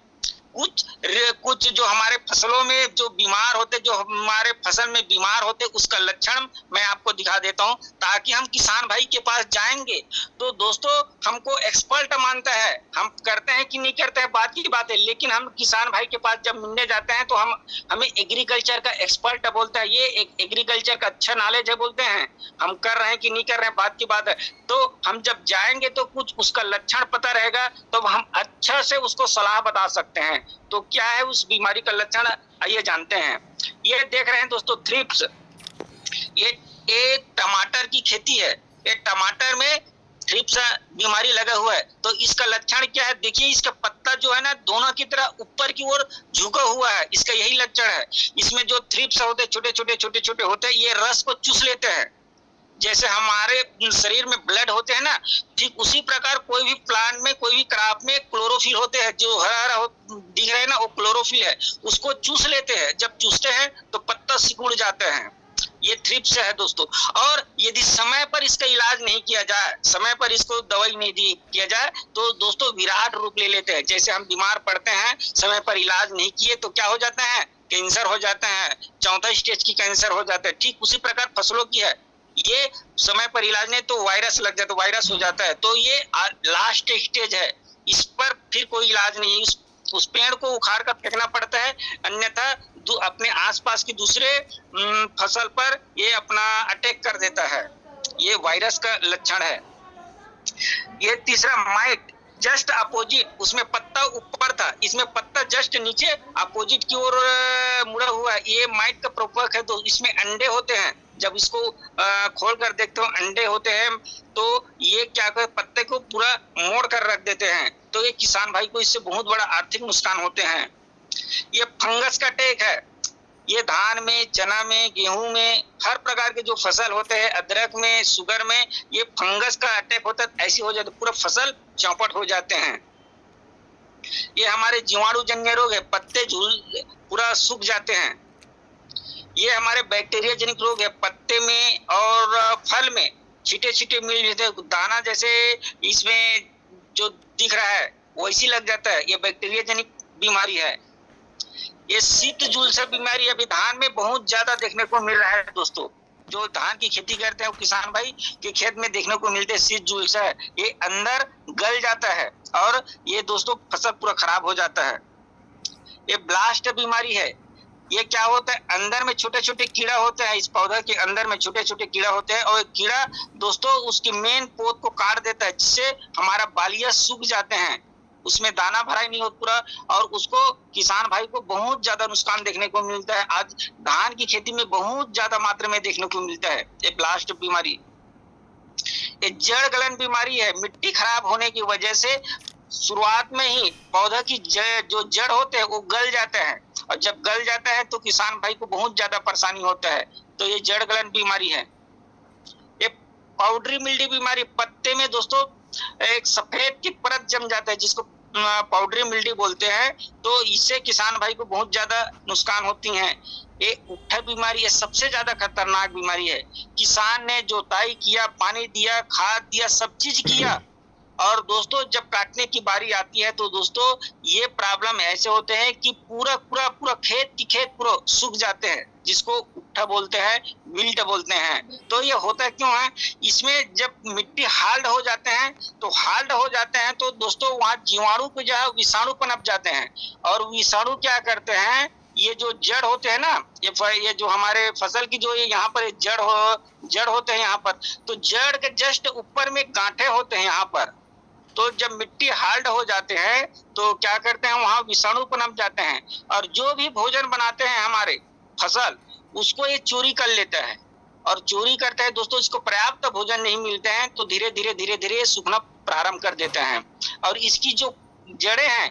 कुछ जो हमारे फसलों में जो बीमार होते, जो हमारे फसल में बीमार होते, उसका लक्षण मैं आपको दिखा देता हूं, ताकि हम किसान भाई के पास जाएंगे तो दोस्तों हमको एक्सपर्ट मानता है। हम करते हैं कि नहीं करते हैं बात की बात है, लेकिन हम किसान भाई के पास जब मिलने जाते हैं तो हमें एग्रीकल्चर का एक्सपर्ट बोलता है, ये एग्रीकल्चर का अच्छा नॉलेज है बोलते हैं। हम कर रहे हैं कि नहीं कर रहे हैं बात की बात है। तो हम जब जाएंगे तो कुछ उसका लक्षण पता रहेगा, तो हम अच्छा से उसको सलाह बता सकते हैं। तो क्या है उस बीमारी का लक्षण, आइए जानते हैं। ये देख रहे हैं दोस्तों थ्रिप्स, ये टमाटर की खेती है, ये टमाटर में थ्रिप्स बीमारी लगा हुआ है। तो इसका लक्षण क्या है, देखिए इसका पत्ता जो है ना दोनों की तरह ऊपर की ओर झुका हुआ है, इसका यही लक्षण है। इसमें जो थ्रिप्स होते हैं छोटे छोटे होते हैं, ये रस को चूस लेते हैं। जैसे हमारे शरीर में ब्लड होते हैं ना, ठीक उसी प्रकार कोई भी प्लांट में, कोई भी क्रॉप में क्लोरोफिल होते हैं, जो हरा हरा दिख रहे हैं ना, वो क्लोरोफिल है, उसको चूस लेते हैं। जब चूसते हैं तो पत्ता सिकुड़ जाते हैं, ये थ्रिप्स है दोस्तों। और यदि समय पर इसका इलाज नहीं किया जाए, समय पर इसको दवाई नहीं दी किया जाए, तो दोस्तों विराट रूप ले लेते हैं। जैसे हम बीमार पड़ते हैं, समय पर इलाज नहीं किए तो क्या हो जाता है, कैंसर हो जाता है, 4th स्टेज की कैंसर हो जाता है। ठीक उसी प्रकार फसलों की है, ये समय पर इलाज नहीं तो वायरस लग जाता है, वायरस हो जाता है, तो ये लास्ट स्टेज है, इस पर फिर कोई इलाज नहीं। उस पेड़ को उखाड़ कर फेंकना पड़ता है, अन्यथा अपने आसपास की दूसरे फसल पर ये अपना अटैक कर देता है। ये वायरस का लक्षण है। ये तीसरा माइट, जस्ट अपोजिट, उसमें पत्ता ऊपर था, इसमें पत्ता जस्ट नीचे अपोजिट की ओर मुड़ा हुआ है, ये माइट का प्रकोप है। तो इसमें अंडे होते हैं, जब इसको खोल कर देखते हो अंडे होते हैं, तो ये क्या कर पत्ते को पूरा मोड़ कर रख देते हैं। तो ये किसान भाई को इससे बहुत बड़ा आर्थिक नुकसान होते हैं। ये फंगस का अटैक है, ये धान में, चना में, गेहूं में, हर प्रकार के जो फसल होते हैं, अदरक में, शुगर में, ये फंगस का अटैक होता है, ऐसी हो जाती है, पूरा फसल चौपट हो जाते हैं। ये हमारे जीवाणु जन्य रोग है, पत्ते झूल पूरा सूख जाते हैं। ये हमारे बैक्टीरिया जनित रोग है, पत्ते में और फल में छींटे छींटे मिल जाते हैं, दाना जैसे इसमें जो दिख रहा है वैसी लग जाता है, ये बैक्टीरिया जनित बीमारी है। ये शीत झुलसा बीमारी अभी धान में बहुत ज्यादा देखने को मिल रहा है दोस्तों। जो धान की खेती करते हैं वो किसान भाई के खेत में देखने को मिलते हैं शीत झुलसा है, ये अंदर गल जाता है और ये दोस्तों फसल पूरा खराब हो जाता है। ये ब्लास्ट बीमारी है, ये क्या होता है, अंदर में छोटे छोटे कीड़ा होते हैं, इस पौधा के अंदर में छोटे छोटे कीड़ा होते हैं, और कीड़ा दोस्तों उसकी मेन पोत को काट देता है, जिससे हमारा बालिया सूख जाते हैं, उसमें दाना भराई नहीं होता पूरा, और उसको किसान भाई को बहुत ज्यादा नुकसान देखने को मिलता है। आज धान की खेती में बहुत ज्यादा मात्रा में देखने को मिलता है ये ब्लास्ट बीमारी। ये जड़ गलन बीमारी है, मिट्टी खराब होने की वजह से शुरुआत में ही पौधा की जो जड़ होते हैं वो गल जाते हैं, और जब गल जाता है तो किसान भाई को बहुत ज्यादा परेशानी होता है। तो ये जड़ गलन बीमारी है। ये पाउडरी मिल्डी बीमारी, पत्ते में दोस्तों एक सफेद की परत जम जाता है, जिसको पाउडरी मिल्डी बोलते हैं, तो इससे किसान भाई को बहुत ज्यादा नुकसान होती है। ये उट्ठा बीमारी है, सबसे ज्यादा खतरनाक बीमारी है। किसान ने जोताई किया, पानी दिया, खाद दिया, सब चीज किया, और दोस्तों जब काटने की बारी आती है तो दोस्तों ये प्रॉब्लम ऐसे होते हैं कि पूरा पूरा पूरा खेत पूरा सूख जाते हैं, जिसको उट्ठा बोलते हैं, विल्ट बोलते हैं। तो ये होता क्यों है, इसमें जब मिट्टी हार्ड हो जाते हैं तो दोस्तों वहाँ जीवाणु को जो है विषाणु पनप जाते हैं, और विषाणु क्या करते हैं, ये जो जड़ होते हैं ना, ये जो हमारे फसल की जो यहाँ पर जड़ होते हैं यहाँ पर, तो जड़ के जस्ट ऊपर में गांठे होते हैं यहाँ पर। तो जब मिट्टी हार्ड हो जाते हैं तो क्या करते हैं, वहां विषाणु पनप जाते हैं, और जो भी भोजन बनाते हैं हमारे फसल, उसको ये चोरी कर लेता है, और चोरी करता है दोस्तों, इसको पर्याप्त भोजन नहीं मिलते हैं तो धीरे धीरे सूखना प्रारंभ कर देते हैं। और इसकी जो जड़ें हैं,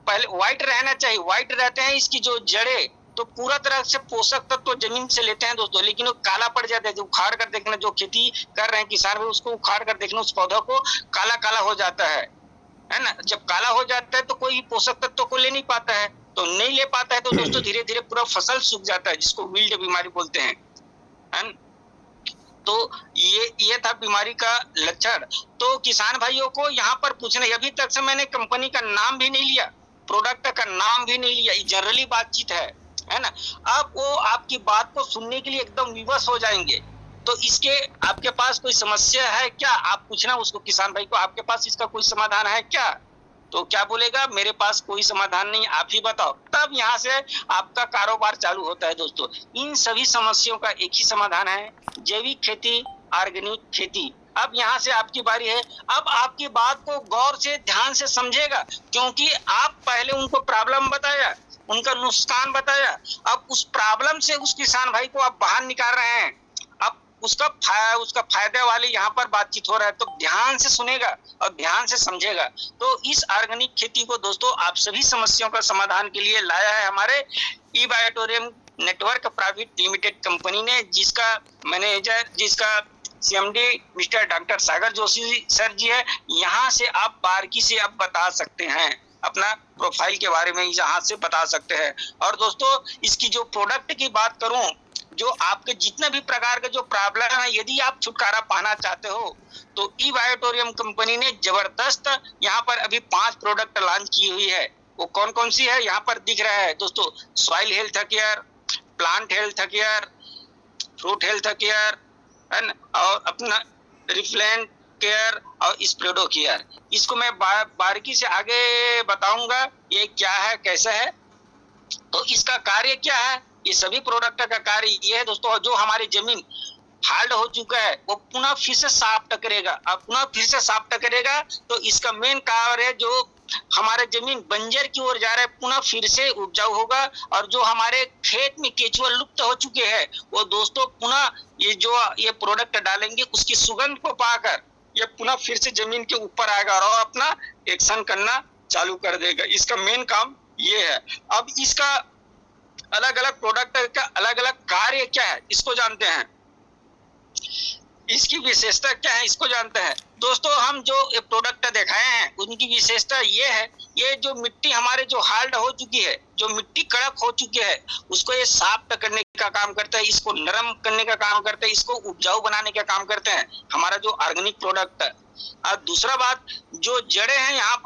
पहले व्हाइट रहना चाहिए, व्हाइट रहते हैं इसकी जो जड़ें, तो पूरा तरह से पोषक तत्व तो जमीन से लेते हैं दोस्तों, लेकिन वो काला पड़ जाता है। जो उखाड़ कर देखना, जो खेती कर रहे हैं किसान भी, उसको उखाड़ कर देखना, उस पौधा को काला काला हो जाता है ना। जब काला हो जाता है तो कोई पोषक तत्व को ले नहीं पाता है, तो नहीं ले पाता है तो दोस्तों धीरे धीरे पूरा फसल सूख जाता है, जिसको विल्ट बीमारी बोलते हैं, है ना? तो ये था बीमारी का लक्षण। तो किसान भाइयों को यहाँ पर पूछना, अभी तक से मैंने कंपनी का नाम भी नहीं लिया, प्रोडक्ट का नाम भी नहीं लिया, ये जनरली बातचीत है ना। अब वो आपकी बात को सुनने के लिए एकदम विवश हो जाएंगे। तो इसके आपके पास कोई समस्या है क्या, आप पूछना उसको, किसान भाई को, आपके पास इसका कोई समाधान है क्या? तो क्या बोलेगा, मेरे पास कोई समाधान नहीं, आप ही बताओ। तब यहाँ से आपका कारोबार चालू होता है दोस्तों। इन सभी समस्याओं का एक ही समाधान है, जैविक खेती, ऑर्गेनिक खेती। अब यहाँ से आपकी बारी है। अब आपकी बात को गौर से ध्यान से समझेगा, क्योंकि आप पहले उनको प्रॉब्लम बताया, उनका नुकसान बताया, अब उस प्रॉब्लम से उस किसान भाई को आप बाहर निकाल रहे हैं। अब उसका फायदे वाली यहाँ पर बातचीत हो रहा है, तो ध्यान से सुनेगा और ध्यान से समझेगा। तो इस ऑर्गेनिक खेती को दोस्तों आप सभी समस्याओं का समाधान के लिए लाया है हमारे ई बायोटोरियम नेटवर्क प्राइवेट लिमिटेड कंपनी ने, जिसका मैनेजर, जिसका सीएमडी मिस्टर डॉक्टर सागर जोशी सर जी है। यहाँ से आप बारीकी से आप बता सकते हैं, अपना प्रोफाइल के बारे में यहाँ से बता सकते हैं। और दोस्तों इसकी जो प्रोडक्ट की बात करूं, जो आपके जितने भी प्रकार के जो प्रॉब्लम है, यदि आप छुटकारा पाना चाहते हो तो ई बायोटोरियम कंपनी ने जबरदस्त यहाँ पर अभी 5 प्रोडक्ट लॉन्च की हुई है। वो कौन कौन सी है यहाँ पर दिख रहा है दोस्तों, soil health care, plant health care, fruit health care और अपना रिफ्लेंट केयर और स्प्रेडो केयर। इसको मैं बारीकी से आगे बताऊंगा ये क्या है कैसा है। तो इसका कार्य क्या है, ये सभी प्रोडक्ट का कार्य ये है दोस्तों, जो हमारी जमीन हार्ड हो चुका है वो पुनः फिर से साफ करेगा। अब पुनः फिर से साफ करेगा तो इसका मेन कार्य है, जो हमारे जमीन बंजर की ओर जा रहा है पुनः फिर से उपजाऊ होगा। और जो हमारे खेत में केचुआ लुप्त हो चुके हैं वो दोस्तों पुनः ये प्रोडक्ट डालेंगे, उसकी सुगंध को पाकर ये पुनः फिर से जमीन के ऊपर आएगा और अपना एक्शन करना चालू कर देगा। इसका मेन काम ये है। अब इसका अलग अलग प्रोडक्ट का अलग अलग कार्य क्या है इसको जानते हैं, इसकी विशेषता क्या है इसको जानते हैं। दोस्तों हम जो ये प्रोडक्ट दिखाए हैं उनकी विशेषता ये है, ये जो मिट्टी हमारे जो हार्ड हो चुकी है, जो मिट्टी कड़क हो चुकी है, उसको ये साफ करने का काम करता है, इसको नरम करने का काम करता है, इसको उपजाऊ बनाने का काम करते हैं हमारा जो ऑर्गेनिक प्रोडक्ट है। और दूसरा बात, जो जड़ें हैं यहाँ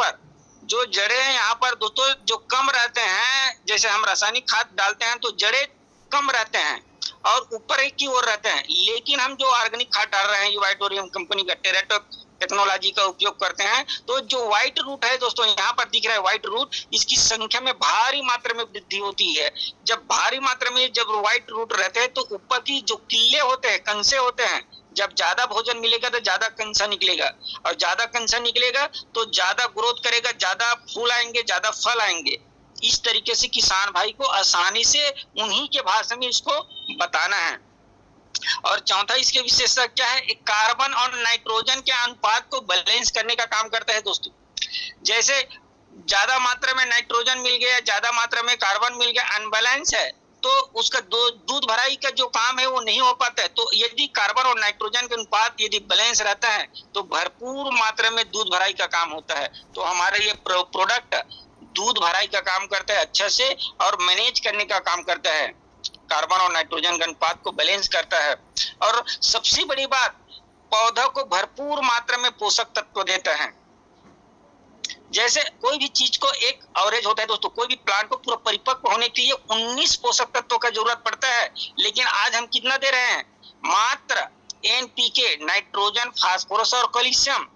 पर दोस्तों जो कम रहते हैं, जैसे हम रासायनिक खाद डालते हैं तो जड़ें कम रहते हैं और ऊपर की ओर रहते हैं, लेकिन हम जो ऑर्गेनिक खाद डाल रहे हैं ये बायोटोरियम कंपनी का टेरेटो टेक्नोलॉजी का उपयोग करते हैं, तो जो व्हाइट रूट है दोस्तों यहाँ पर दिख रहा है व्हाइट रूट, इसकी संख्या में भारी मात्रा में वृद्धि होती है। जब भारी मात्रा में जब व्हाइट रूट रहते हैं तो ऊपर की जो किले होते हैं, कंसे होते हैं, जब ज्यादा भोजन मिलेगा तो ज्यादा कंसा निकलेगा और ज्यादा कंसा निकलेगा तो ज्यादा ग्रोथ करेगा, ज्यादा फूल आएंगे, ज्यादा फल आएंगे। इस तरीके से किसान भाई को आसानी से उन्हीं के भाषा में इसको बताना है। और चौथा इसके विशेषता क्या है, एक कार्बन और नाइट्रोजन के अनुपात को बैलेंस करने का काम करता है दोस्तों। जैसे ज्यादा मात्रा में नाइट्रोजन मिल गया, ज्यादा मात्रा में कार्बन मिल गया, अनबैलेंस है तो उसका दूध भराई का जो काम है वो नहीं हो पाता है। तो यदि कार्बन और नाइट्रोजन का अनुपात यदि बैलेंस रहता है तो भरपूर मात्रा में दूध भराई का काम होता है। तो हमारा ये प्रोडक्ट दूध भराई का काम करता है अच्छे से और मैनेज करने का काम करता है, कार्बन और नाइट्रोजन के अनुपात को बैलेंस करता है। और सबसे बड़ी बात, पौधा को भरपूर मात्रा में पोषक तत्व देता है। जैसे कोई भी चीज को एक एवरेज होता है दोस्तों, कोई भी प्लांट को पूरा परिपक्व होने के लिए 19 पोषक तत्वों का जरूरत पड़ता है, लेकिन आज हम कितना दे रहे हैं, मात्र एनपीके, नाइट्रोजन, फास्फोरस और कैल्शियम,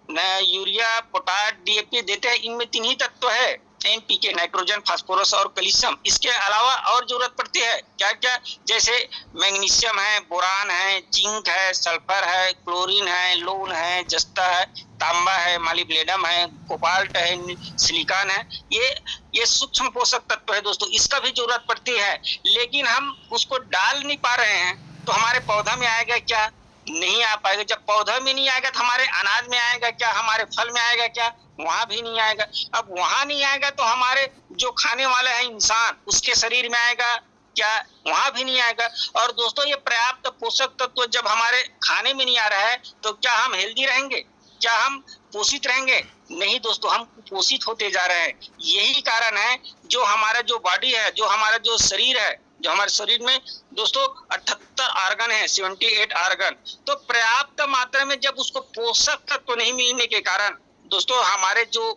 यूरिया, पोटाश, डीएपी देते हैं। इनमें 3 ही तत्व है, एनपीके, नाइट्रोजन, फास्फोरस और कैल्शियम। इसके अलावा और जरूरत पड़ती है क्या क्या, जैसे मैग्नीशियम है, बोरान है, जिंक है, सल्फर है, क्लोरीन है, लोन है, जस्ता है, तांबा है, मालिब्डेनम है, कोबाल्ट है, सिलिकॉन है। ये सूक्ष्म पोषक तत्व है दोस्तों, इसका भी जरूरत पड़ती है, लेकिन हम उसको डाल नहीं पा रहे हैं। तो हमारे पौधा में आएगा क्या, नहीं आ पाएगा। जब पौधा में नहीं आएगा तो हमारे अनाज में आएगा क्या, हमारे फल में आएगा क्या, वहां भी नहीं आएगा। अब वहां नहीं आएगा तो हमारे जो खाने वाला है इंसान, उसके शरीर में आएगा क्या, वहां भी नहीं आएगा। और दोस्तों ये पर्याप्त पोषक तत्व जब हमारे खाने में नहीं आ रहा है तो क्या हम हेल्दी रहेंगे, क्या हम पोषित रहेंगे? नहीं दोस्तों, हम कुपोषित होते जा रहे हैं। यही कारण है जो हमारा जो बॉडी है, जो हमारा जो शरीर है, जो हमारे शरीर में दोस्तों 78 ऑर्गन है, 78 ऑर्गन, तो पर्याप्त मात्रा में जब उसको पोषक तत्व नहीं मिलने के कारण दोस्तों हमारे जो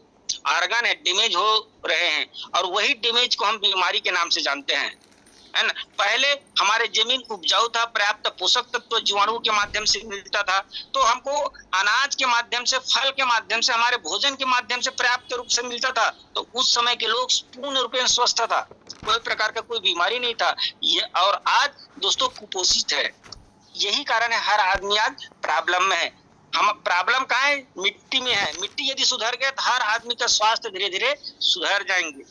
ऑर्गन है डैमेज हो रहे हैं, और वही डैमेज को हम बीमारी के नाम से जानते हैं, है ना। पहले हमारे जमीन उपजाऊ था, पर्याप्त पोषक तत्व जीवाणु के माध्यम से मिलता था, तो हमको अनाज के माध्यम से, फल के माध्यम से, हमारे भोजन के माध्यम से पर्याप्त रूप से मिलता था। तो उस समय के लोग पूर्ण रूप से स्वस्थ था, कोई प्रकार का कोई बीमारी नहीं था। ये और आज दोस्तों कुपोषित है। यही कारण है हर आदमी आज प्रॉब्लम में है। हम प्रॉब्लम कहाँ है? मिट्टी में है। मिट्टी यदि सुधर गए तो हर आदमी का स्वास्थ्य धीरे धीरे सुधर जाएंगे।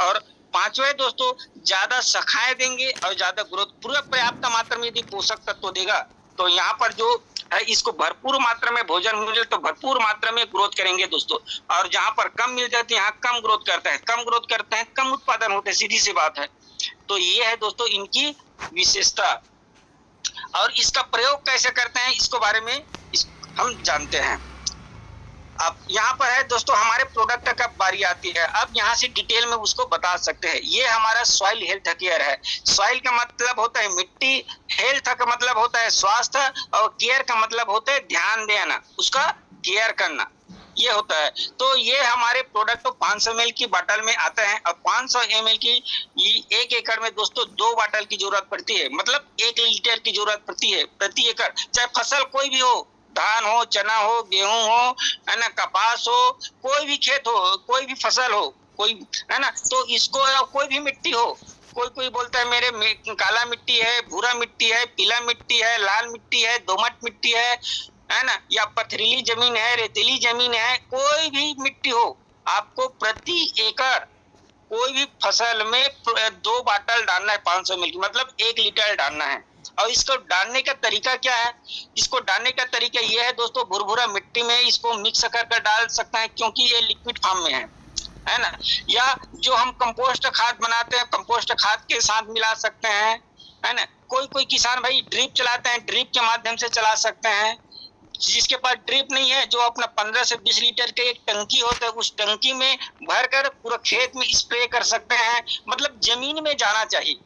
और पांचवें दोस्तों, ज्यादा शाखाएं देंगे और ज्यादा ग्रोथ, पूरा पर्याप्त मात्रा में यदि पोषक तत्व देगा तो यहाँ पर जो है इसको भरपूर मात्रा में भोजन मिले तो भरपूर मात्रा में ग्रोथ करेंगे दोस्तों। और जहाँ पर कम मिल जाती है यहाँ कम ग्रोथ करता है, कम ग्रोथ करते हैं कम उत्पादन होते हैं, सीधी सी बात है। तो ये है दोस्तों इनकी विशेषता। और इसका प्रयोग कैसे करते हैं इसको बारे में हम जानते हैं। अब यहाँ पर है दोस्तों हमारे प्रोडक्ट का बारी आती है। अब यहाँ से डिटेल में उसको बता सकते हैं। ये हमारा सॉइल हेल्थ केयर है। सॉइल का मतलब होता है मिट्टी, हेल्थ का मतलब होता है स्वास्थ्य, और केयर का मतलब होता है ध्यान देना, उसका केयर करना, ये होता है। तो ये हमारे प्रोडक्ट 500 ml की बोतल में आता है। और 500 ml की 1 एकड़ में दोस्तों 2 बोतल की जरूरत पड़ती है, मतलब 1 लीटर की जरूरत पड़ती है प्रति एकड़। चाहे फसल कोई भी हो, धान हो, चना हो, गेहूं हो, है ना, कपास हो, कोई भी खेत हो, कोई भी फसल हो, कोई, है ना, तो इसको कोई भी मिट्टी हो, कोई बोलता है मेरे काला मिट्टी है, भूरा मिट्टी है, पीला मिट्टी है, लाल मिट्टी है, दोमट मिट्टी है ना, या पथरीली जमीन है, रेतीली जमीन है, कोई भी मिट्टी हो, आपको प्रति एकड़ कोई भी फसल में 2 बोतल डालना है 500 ml की, मतलब 1 लीटर डालना है। और इसको डालने का तरीका क्या है? इसको डालने का तरीका यह है दोस्तों, भुरभुरा मिट्टी में इसको मिक्स कर डाल सकते हैं क्योंकि ये लिक्विड फॉर्म में है ना, या जो हम कंपोस्ट खाद बनाते हैं कंपोस्ट खाद के साथ मिला सकते हैं, है ना। कोई किसान भाई ड्रिप चलाते हैं, ड्रिप के माध्यम से चला सकते हैं। जिसके पास ड्रिप नहीं है, जो अपना 15 से 20 लीटर के एक टंकी होता है, उस टंकी में भरकर पूरा खेत में स्प्रे कर सकते हैं, मतलब जमीन में जाना चाहिए,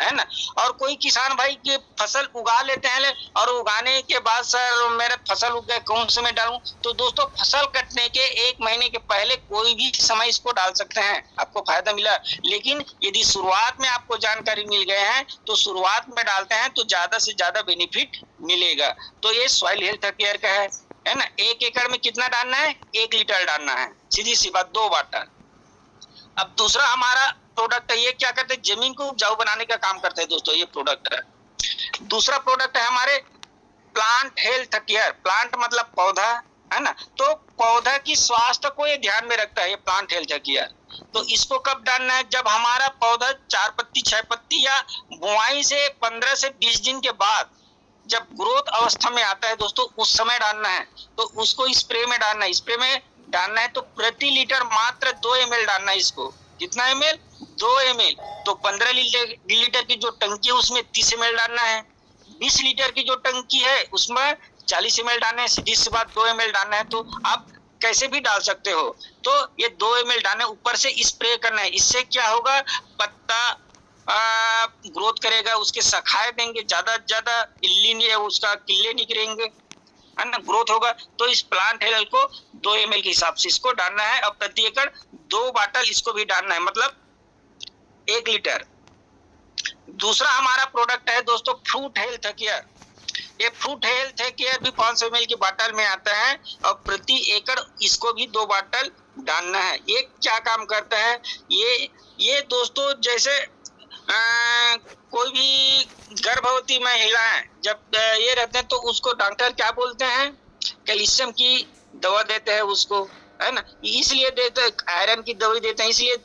है ना। और कोई किसान भाई के फसल उगा लेते हैं और उगाने के बाद सर मेरे फसल उग गए कौन से में डालूं, तो दोस्तों फसल कटने के 1 महीने के पहले कोई भी समय इसको डाल सकते हैं, आपको फायदा मिला। लेकिन यदि शुरुआत में आपको जानकारी मिल गए हैं तो शुरुआत में डालते हैं तो ज्यादा से ज्यादा बेनिफिट मिलेगा। तो ये सॉइल हेल्थ केयर का है ना। 1 एकड़ में कितना डालना है? 1 लीटर डालना है, सीधी सी बात, 2 बोतल। अब दूसरा हमारा प्रोडक्ट है, ये क्या करते हैं? जमीन को उपजाऊ बनाने का काम करते हैं दोस्तों, ये प्रोडक्ट है। दूसरा प्रोडक्ट है हमारे प्लांट हेल्थ केयर। प्लांट मतलब पौधा, है ना, तो पौधा की स्वास्थ्य को ये ध्यान में रखता है ये प्लांट हेल्थ केयर। तो इसको कब डालना है? जब हमारा पौधा 4 पत्ती 6 पत्ती या बुआई से 15 से 20 दिन के बाद जब ग्रोथ अवस्था में आता है दोस्तों, उस समय डालना है। तो उसको स्प्रे में डालना है। स्प्रे में डालना है तो प्रति लीटर मात्र 2 ml डालना है। इसको कितना ml? 2 ml। तो 15 लीटर की जो टंकी है उसमें 30 ml डालना है। 20 लीटर की जो टंकी है उसमें 40 ml डालना है। सीधी सी बात, 2 ml डालना है। तो आप कैसे भी डाल सकते हो। तो ये 2 ml डालना, ऊपर से स्प्रे करना है। इससे क्या होगा? पत्ता ग्रोथ करेगा, उसके शाखाएं देंगे, ज्यादा उसका किले निकलेंगे, है ना, ग्रोथ होगा। तो इस प्लांट हेल्थ को 2 ml के हिसाब से इसको डालना है और प्रति एकड़ 2 बोतल इसको भी डालना है, मतलब 1 लीटर। दूसरा हमारा प्रोडक्ट है दोस्तों फ्रूट हेल्थ केयर। ये फ्रूट हेल्थ केयर भी 500 ml की बोतल में आता है और प्रति एकड़ इसको भी 2 बोतल डालना है। ये क्या काम करता है? ये दोस्तों जैसे कोई भी गर्भवती महिला है जब ये रहते हैं तो उसको डॉक्टर क्या बोलते हैं? कैल्शियम की दवा देते हैं उसको, है ना, इसलिए देते हैं, आयरन की दवाई देते हैं, इसलिए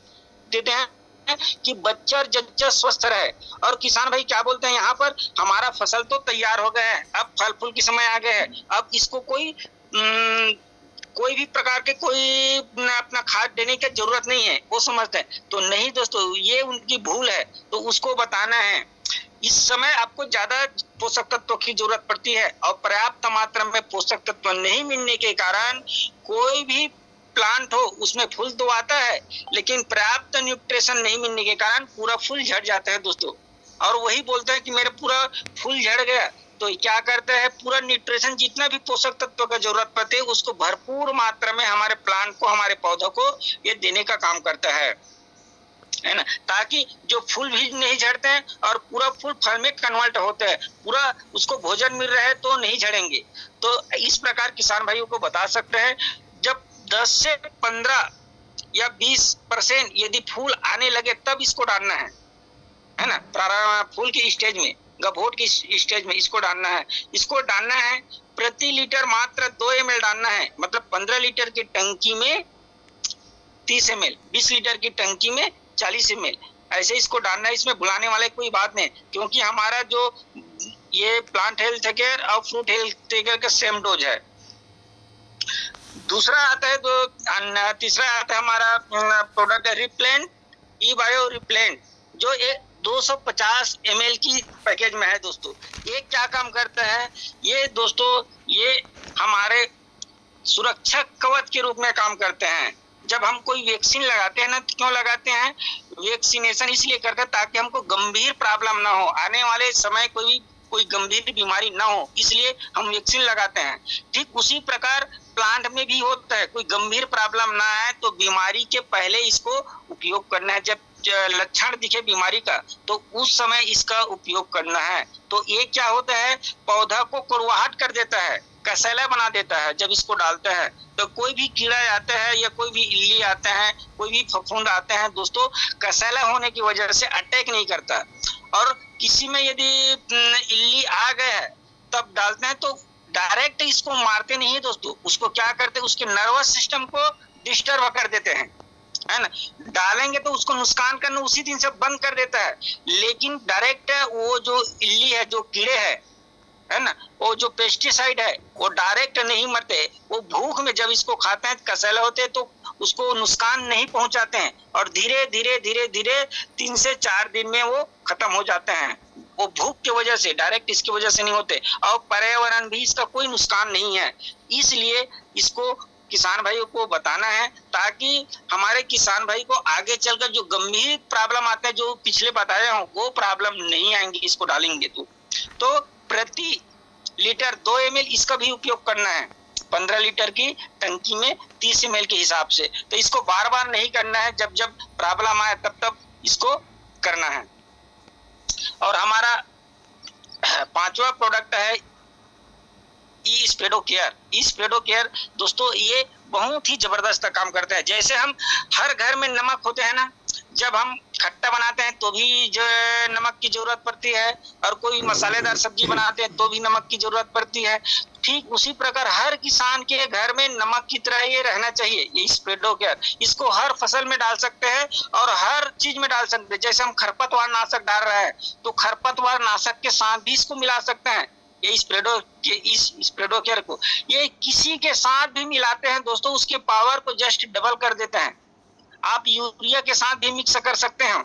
देते हैं कि बच्चा जच्चा स्वस्थ रहे। और किसान भाई क्या बोलते हैं यहाँ पर? हमारा फसल तो तैयार हो गया है, अब फल फूल के समय आ गए हैं, अब इसको कोई भी प्रकार के कोई अपना खाद देने की जरूरत नहीं है, वो समझते हैं। तो नहीं दोस्तों, ये उनकी भूल है, तो उसको बताना है। इस समय आपको ज्यादा पोषक तत्वों की जरूरत पड़ती है और पर्याप्त मात्रा में पोषक तत्व नहीं मिलने के कारण कोई भी प्लांट हो उसमें फूल तो आता है लेकिन पर्याप्त न्यूट्रिशन नहीं मिलने के कारण पूरा फूल झड़ जाता है दोस्तों। और वही बोलते हैं कि मेरा पूरा फूल झड़ गया। तो क्या करते हैं? पूरा न्यूट्रिशन जितना भी पोषक तत्वों का जरूरत पड़ती है उसको भरपूर मात्रा में हमारे प्लांट को, हमारे पौधों को ये देने का काम करता है ना, ताकि जो फूल भी नहीं झड़ते हैं और पूरा फूल फल में कन्वर्ट होते हैं, पूरा उसको भोजन मिल रहा है तो नहीं झड़ेंगे। तो इस प्रकार किसान भाइयों को बता सकते हैं, जब 10 से 15 या 20% यदि फूल आने लगे तब इसको डालना है ना, फूल के स्टेज में, गभोट की स्टेज में इसको डालना है। इसको डालना है प्रति लीटर मात्र 2 ml डालना है, मतलब 15 लीटर की टंकी में 30 ml, 20 लीटर की टंकी में 40 ml, ऐसे इसको डालना है। इसमें भुलाने वाले कोई बात नहीं, क्योंकि हमारा जो ये प्लांट हेल्थ केयर और फ्रूट हेल्थ केयर का सेम डोज है। दूसरा आता है तो तीसरा आता है हमारा प्रोडक्ट है रिप्लेंट, ई बायो रिप्लेंट, जो 250 ml की पैकेज में है दोस्तों। ये क्या काम करता है? ये दोस्तों ये हमारे सुरक्षा कवच के रूप में काम करते हैं। जब हम कोई वैक्सीन लगाते हैं ना, तो क्यों लगाते हैं? वैक्सीनेशन इसलिए करते हैं ताकि हमको गंभीर प्रॉब्लम ना हो, आने वाले समय कोई गंभीर बीमारी ना हो, इसलिए हम वैक्सीन लगाते हैं। ठीक उसी प्रकार प्लांट में भी होता है, कोई गंभीर प्रॉब्लम ना आए तो बीमारी के पहले इसको उपयोग करना है। जब लक्षण दिखे बीमारी का तो उस समय इसका उपयोग करना है। तो ये क्या होता है, पौधा को कुरवाहट कर देता है, कसैला बना देता है। जब इसको डालते हैं तो कोई भी कीड़ा आता है या कोई भी इल्ली आते हैं, कोई भी फफूंद आते हैं दोस्तों, कसैला होने की वजह से अटैक नहीं करता। और किसी में यदि इल्ली आ गए है तब डालते हैं तो डायरेक्ट इसको मारते नहीं है दोस्तों, उसको क्या करते हैं, उसके नर्वस सिस्टम को डिस्टर्ब कर देते हैं, है ना। डालेंगे तो उसको नुकसान करना उसी दिन से बंद कर देता है। लेकिन डायरेक्ट वो जो इल्ली है, जो कीड़े है ना, वो जो पेस्टिसाइड है वो डायरेक्ट नहीं मरते, वो भूख में जब इसको खाते हैं कसैला होते हैं तो उसको नुकसान नहीं पहुंचाते हैं, और धीरे धीरे धीरे धीरे 3 से 4 दिन में वो खत्म हो जाते हैं। वो भूख की वजह से, डायरेक्ट इसकी वजह से नहीं होते, और पर्यावरण भी इसका कोई नुकसान नहीं है। इसलिए इसको किसान भाइयों को बताना है ताकि हमारे किसान भाई को आगे चलकर जो गंभीर प्रॉब्लम आते हैं, जो पिछले बताया हूँ, वो प्रॉब्लम नहीं आएंगी इसको डालेंगे तो प्रति लीटर 2 ml इसका भी उपयोग करना है। 15 लीटर की टंकी में 30 ml के हिसाब से। तो इसको बार बार नहीं करना है, जब जब प्रॉब्लम आए तब तब इसको करना है। और हमारा 5वां प्रोडक्ट है ई स्प्रेडो केयर। ई स्प्रेडो केयर दोस्तों ये बहुत ही जबरदस्त काम करता है। जैसे हम हर घर में नमक होते हैं ना, जब हम खट्टा बनाते हैं तो भी जो नमक की जरूरत पड़ती है, और कोई मसालेदार सब्जी बनाते हैं तो भी नमक की जरूरत पड़ती है। ठीक उसी प्रकार हर किसान के घर में नमक की तरह ये रहना चाहिए, ये स्प्रेडो केयर। इसको हर फसल में डाल सकते हैं और हर चीज में डाल सकते हैं। जैसे हम खरपतवार नाशक डाल रहे हैं तो खरपतवार नाशक के साथ भी इसको मिला सकते हैं। ये स्प्रेडो केयर को ये किसी के साथ भी मिलाते हैं दोस्तों, उसके पावर को जस्ट डबल कर देते हैं। आप यूरिया के साथ भी मिक्स कर सकते हैं।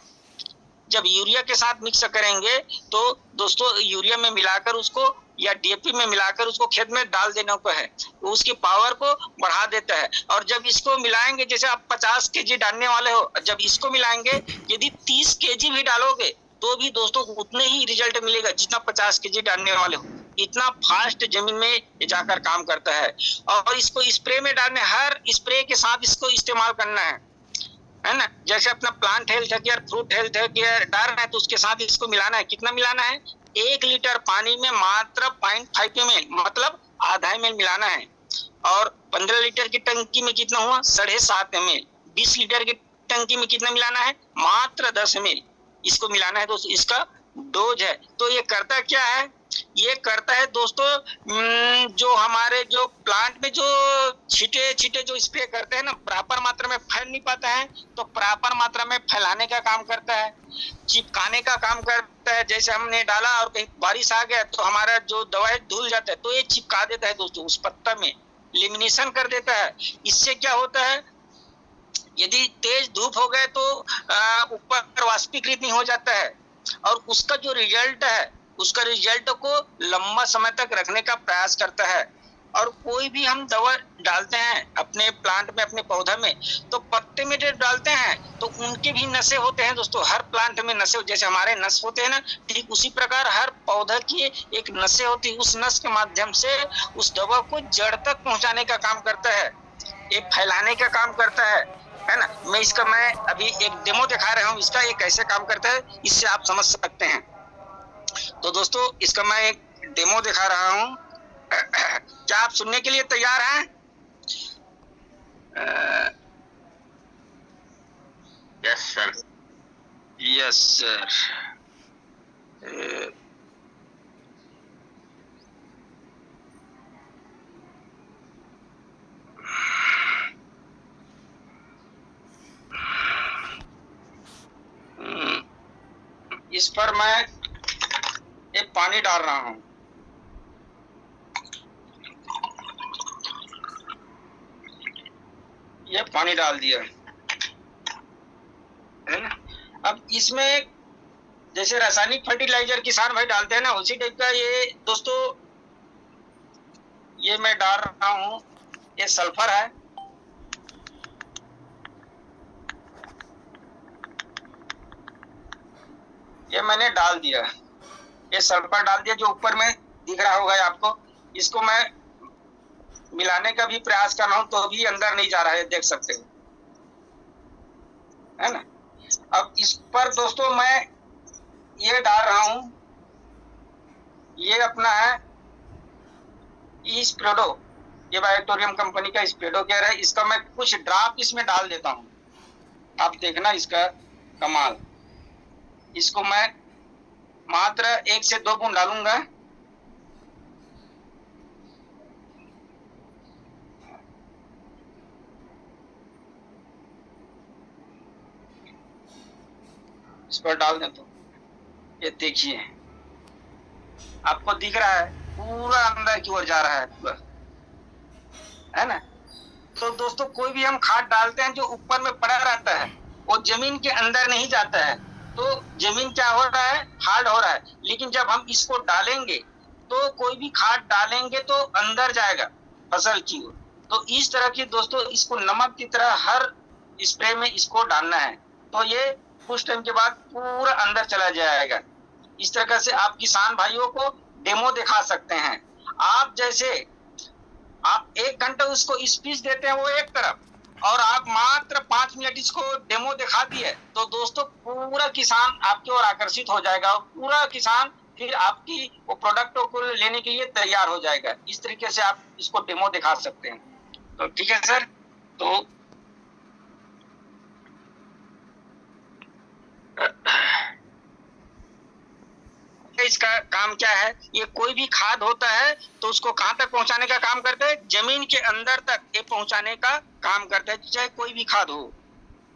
जब यूरिया के साथ मिक्स करेंगे तो दोस्तों यूरिया में मिलाकर उसको या डीएपी में मिलाकर उसको खेत में डाल देना को है, तो उसकी पावर को बढ़ा देता है। और जब इसको मिलाएंगे, जैसे आप 50 केजी डालने वाले हो, जब इसको मिलाएंगे यदि 30 केजी भी डालोगे तो भी दोस्तों उतने ही रिजल्ट मिलेगा जितना 50 केजी डालने वाले हो। इतना फास्ट जमीन में जाकर काम करता है। और इसको स्प्रे में डालने, हर स्प्रे के साथ इसको इस्तेमाल करना है ना। जैसे अपना plant health care, fruit health care डाल रहे हैं तो उसके साथ इसको मिलाना है। कितना मिलाना है? 1 लीटर पानी में मात्र 0.5 ml, मतलब आधा ml मिलाना है। और 15 लीटर की टंकी में कितना हुआ? 7.5 ml। 20 लीटर की टंकी में कितना मिलाना है? मात्र 10 ml इसको मिलाना है दोस्तों। इसका डोज है। तो ये करता क्या है? ये करता है दोस्तों जो हमारे जो प्लांट में जो छींटे जो स्प्रे करते हैं ना, प्रॉपर मात्रा में फैल नहीं पाता है, तो प्रॉपर मात्रा में फैलाने का काम करता है, चिपकाने का काम करता है। जैसे हमने डाला और कहीं बारिश आ गया तो हमारा जो दवा है धुल जाता है, तो ये चिपका देता है दोस्तों उस पत्ता में, लेमिनेशन कर देता है। इससे क्या होता है, यदि तेज धूप हो गए तो ऊपर वाष्पीकृत नहीं हो जाता है, और उसका जो रिजल्ट है उसका रिजल्ट को लंबा समय तक रखने का प्रयास करता है। और कोई भी हम दवा डालते हैं अपने प्लांट में, अपने पौधा में, तो पत्ते में जो डालते हैं तो उनके भी नसें होते हैं दोस्तों। हर प्लांट में नसें, जैसे हमारे नस होते हैं ना, ठीक उसी प्रकार हर पौधा की एक नसें होती है। उस नस के माध्यम से उस दवा को जड़ तक पहुंचाने का काम करता है, ये फैलाने का काम करता है ना। मैं अभी एक डेमो दिखा रहा हूँ इसका, ये कैसे काम करता है, इससे आप समझ सकते हैं। तो दोस्तों इसका मैं एक डेमो दिखा रहा हूँ। क्या आप सुनने के लिए तैयार हैं? Yes sir. Yes sir. इस पर मैं एक पानी डाल रहा हूं। ये पानी डाल दिया है ना। अब इसमें जैसे रासायनिक फर्टिलाइजर किसान भाई डालते हैं ना, उसी टाइप का ये दोस्तों ये मैं डाल रहा हूं। ये सल्फर है, ये मैंने डाल दिया। ये सल्फर डाल दिया जो ऊपर में दिख रहा होगा आपको। इसको मैं मिलाने का भी प्रयास कर रहा हूं तो भी अंदर नहीं जा रहा है, देख सकते हो, है ना। अब इस पर दोस्तों मैं ये डाल रहा हूं, ये अपना है स्प्रेडो, ये बायोटोरियम कंपनी का स्प्रेडो केयर है। इसका मैं कुछ ड्रॉप इसमें डाल देता हूं, आप देखना इसका कमाल। इसको मैं मात्र 1 से 2 बूंद डालूंगा। इस पर डाल दें तो ये देखिए आपको दिख रहा है पूरा अंदर की ओर जा रहा है पूरा, है ना। तो दोस्तों कोई भी हम खाद डालते हैं जो ऊपर में पड़ा रहता है वो जमीन के अंदर नहीं जाता है, तो जमीन क्या हो रहा है, हार्ड हो रहा है। लेकिन जब हम इसको डालेंगे तो कोई भी खाद डालेंगे तो अंदर जाएगा फसल की ओर। तो इस तरह की दोस्तों इसको नमक की तरह हर स्प्रे में इसको डालना है, तो ये कुछ टाइम के बाद पूरा अंदर चला जाएगा। इस तरह से आप किसान भाइयों को डेमो दिखा सकते हैं। आप जैसे आप 1 घंटा उसको स्पीच देते हैं वो एक तरफ, और आप मात्र 5 मिनट इसको डेमो दिखा दिए तो दोस्तों पूरा किसान आपकी ओर आकर्षित हो जाएगा और पूरा किसान फिर आपकी वो प्रोडक्टों को लेने के लिए तैयार हो जाएगा। इस तरीके से आप इसको डेमो दिखा सकते हैं। तो ठीक है सर, तो इसका काम क्या है, ये कोई भी खाद होता है तो उसको कहां तक पहुंचाने का काम करता है, जमीन के अंदर तक ये पहुंचाने का काम करता है। चाहे कोई भी खाद हो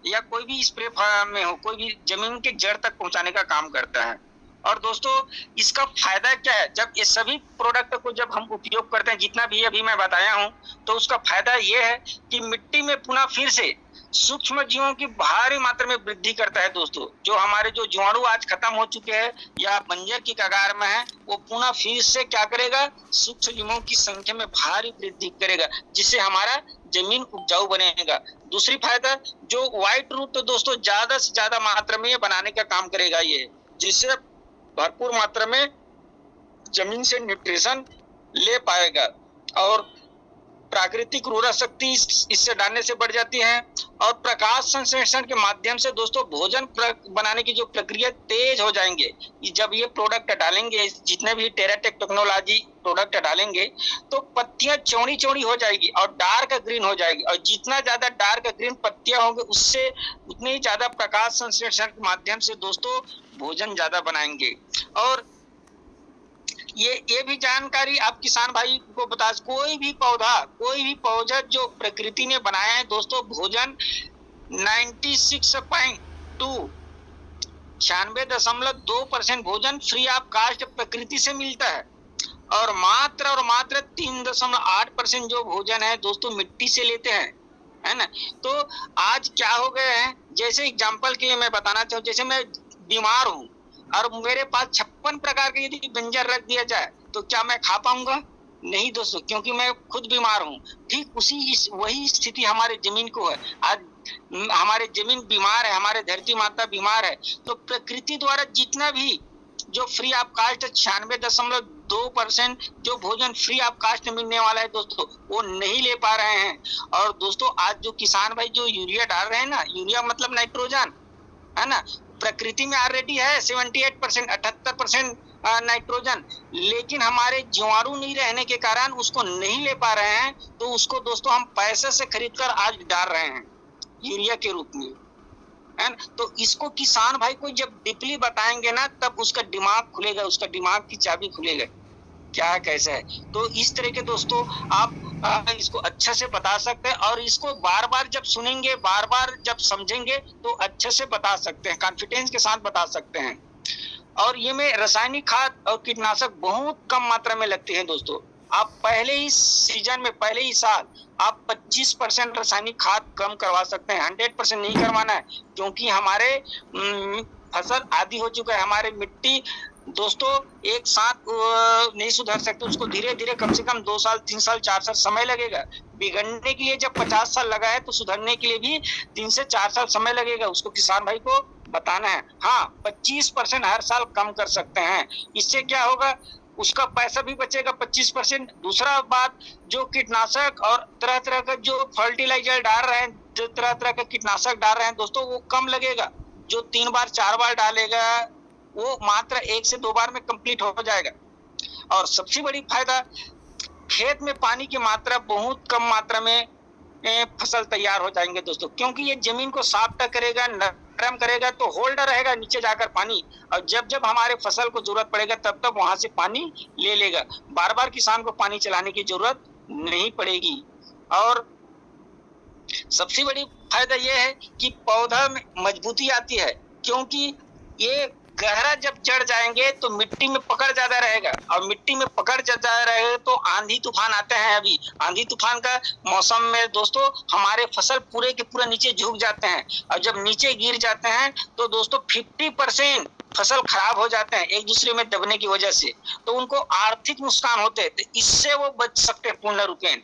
या कोई भी स्प्रे में हो, कोई भी जमीन के जड़ तक पहुंचाने का काम करता है। और दोस्तों इसका फायदा क्या है, जब ये सभी प्रोडक्ट को जब हम उपयोग करते हैं, जितना भी अभी मैं बताया हूं, तो उसका फायदा ये है कि मिट्टी में पुनः फिर से सूक्ष्म जीवों की भारी मात्रा में वृद्धि करता है। दोस्तों जो हमारे जो जीवाणु आज खत्म हो चुके हैं या बंजर की कगार में है, वो पुनः फिर से क्या करेगा, सूक्ष्म जीवों की संख्या में भारी वृद्धि करेगा, जिससे हमारा जमीन उपजाऊ बनेगा। दूसरी फायदा जो व्हाइट रूट, तो दोस्तों ज्यादा से ज्यादा मात्रा में ये बनाने का काम करेगा, ये जिससे भरपूर मात्रा में जमीन से न्यूट्रिशन ले पाएगा और प्राकृतिक उर्वरक शक्ति इससे डालने से बढ़ जाती है। और प्रकाश संश्लेषण के माध्यम से दोस्तों भोजन बनाने की जो प्रक्रिया तेज हो जाएंगे। जब ये प्रोडक्ट डालेंगे, जितने भी टेराटेक टेक्नोलॉजी प्रोडक्ट डालेंगे, तो पत्तियां चौड़ी चौड़ी हो जाएगी और डार्क ग्रीन हो जाएगी, और जितना ज्यादा डार्क ग्रीन पत्तियां होंगे उससे उतनी ही ज्यादा प्रकाश संश्लेषण के माध्यम से दोस्तों भोजन ज्यादा बनाएंगे। और ये भी जानकारी आप किसान भाई को बता, कोई भी पौधा जो प्रकृति ने बनाया है दोस्तों, भोजन 96.2% भोजन फ्री ऑफ कास्ट प्रकृति से मिलता है, और मात्र 3.8% जो भोजन है दोस्तों मिट्टी से लेते हैं, है ना। तो आज क्या हो गए हैं, जैसे एग्जांपल के लिए मैं बताना चाहूँ, जैसे मैं बीमार हूँ और मेरे पास 56 प्रकार के यदि व्यंजन रख दिया जाए तो क्या मैं खा पाऊंगा? नहीं दोस्तों, क्योंकि मैं खुद बीमार हूँ। ठीक वही स्थिति हमारे जमीन को है। आज हमारे जमीन बीमार है, हमारे धरती माता बीमार है, तो प्रकृति द्वारा जितना भी जो फ्री ऑफ कास्ट 96.2% जो भोजन फ्री ऑफ कास्ट मिलने वाला है दोस्तों, वो नहीं ले पा रहे हैं। और दोस्तों आज जो किसान भाई जो यूरिया डाल रहे हैं ना, यूरिया मतलब नाइट्रोजन, है ना, प्रकृति में ऑलरेडी है 78%, 78% नाइट्रोजन, लेकिन हमारे जीवाणु नहीं रहने के कारण उसको नहीं ले पा रहे हैं, तो उसको दोस्तों हम पैसे से खरीदकर आज डाल रहे हैं यूरिया के रूप में, है ना। तो इसको किसान भाई को जब डीपली बताएंगे ना, तब उसका दिमाग खुलेगा, उसका दिमाग की चाबी खुलेगा क्या कैसा है। तो इस तरह के दोस्तों आप इसको अच्छे से बता सकते हैं, और इसको बार बार जब सुनेंगे, बार बार जब समझेंगे तो अच्छे से बता सकते हैं, कॉन्फिडेंस के साथ बता सकते हैं। और ये में रासायनिक खाद और कीटनाशक बहुत कम मात्रा में लगते हैं दोस्तों। आप पहले ही सीजन में, पहले ही साल आप 25% रासायनिक खाद कम करवा सकते हैं। 100% नहीं करवाना है, क्योंकि हमारे फसल आदी हो चुका है। हमारे मिट्टी दोस्तों एक साथ नहीं सुधर सकते, उसको धीरे धीरे कम से कम 2 साल 3 साल 4 साल समय लगेगा। बिगड़ने के लिए जब 50 साल लगा है, तो सुधरने के लिए भी 3 से 4 साल समय लगेगा। उसको किसान भाई को बताना है। हाँ, 25% हर साल कम कर सकते हैं। इससे क्या होगा, उसका पैसा भी बचेगा 25%। दूसरा बात, जो कीटनाशक और तरह तरह का जो फर्टिलाइजर डाल रहे हैं, जो तरह तरह का कीटनाशक डाल रहे हैं दोस्तों, वो कम लगेगा। जो 3 बार 4 बार डालेगा, वो मात्र 1 से 2 बार में कंप्लीट हो जाएगा। और सबसे बड़ी फायदा, खेत में पानी की मात्रा बहुत कम मात्रा में फसल तैयार हो जाएंगे दोस्तों, क्योंकि ये जमीन को साफ करेगा, नरम करेगा, तो होल्डर रहेगा नीचे जाकर पानी। और जब जब हमारे फसल को जरूरत पड़ेगा, तब तब वहां से पानी ले लेगा। बार बार किसान को पानी चलाने की जरूरत नहीं पड़ेगी। और सबसे बड़ी फायदा यह है कि पौधा में मजबूती आती है, क्योंकि ये गहरा जब जड़ जाएंगे तो मिट्टी में पकड़ ज्यादा रहेगा, और मिट्टी में पकड़ ज्यादा रहेगा तो आंधी तूफान आते हैं। अभी आंधी तूफान का मौसम में दोस्तों हमारे फसल पूरे के पूरे नीचे झुक जाते हैं, और जब नीचे गिर जाते हैं तो दोस्तों 50% फसल खराब हो जाते हैं एक दूसरे में दबने की वजह से। तो उनको आर्थिक नुकसान होते हैं, तो इससे वो बच सकते हैं पूर्ण रूपेण।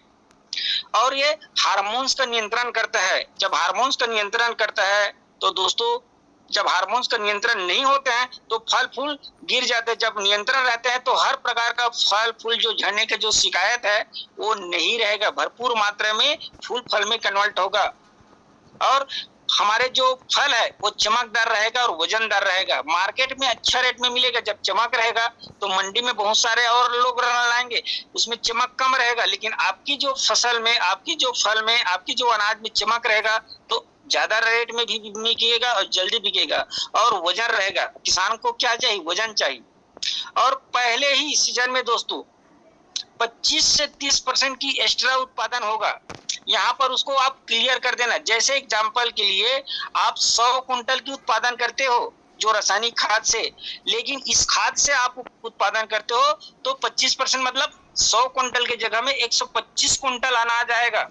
और ये हार्मोन्स का नियंत्रण करता है। जब हार्मोन्स का नियंत्रण करता है तो दोस्तों, जब हार्मोन्स का नियंत्रण नहीं होते हैं तो फल फूल गिर जाते हैं। जब नियंत्रण रहते हैं तो हर प्रकार का फल फूल जो झड़ने का जो शिकायत है वो नहीं रहेगा, भरपूर मात्रा में फूल फल में कन्वर्ट होगा। और हमारे जो फल है वो चमकदार रहेगा और वजनदार रहेगा। मार्केट में अच्छा रेट में मिलेगा। जब चमक रहेगा तो मंडी में बहुत सारे और लोग लाएंगे, उसमें चमक कम रहेगा। लेकिन आपकी जो फसल में, आपकी जो फल में, आपकी जो अनाज में चमक रहेगा तो ज्यादा रेट में भी बिकेगा और जल्दी बिकेगा, और वजन रहेगा। किसान को क्या चाहिए, वजन चाहिए। और पहले ही सीजन में दोस्तों 25 से 30% की एक्स्ट्रा उत्पादन होगा। यहाँ पर उसको आप क्लियर कर देना। जैसे एग्जाम्पल के लिए आप 100 कुंटल की उत्पादन करते हो जो रासायनिक खाद से, लेकिन इस खाद से आप उत्पादन करते हो तो 25% मतलब 100 कुंटल की जगह में 125 कुंटल अनाज आएगा।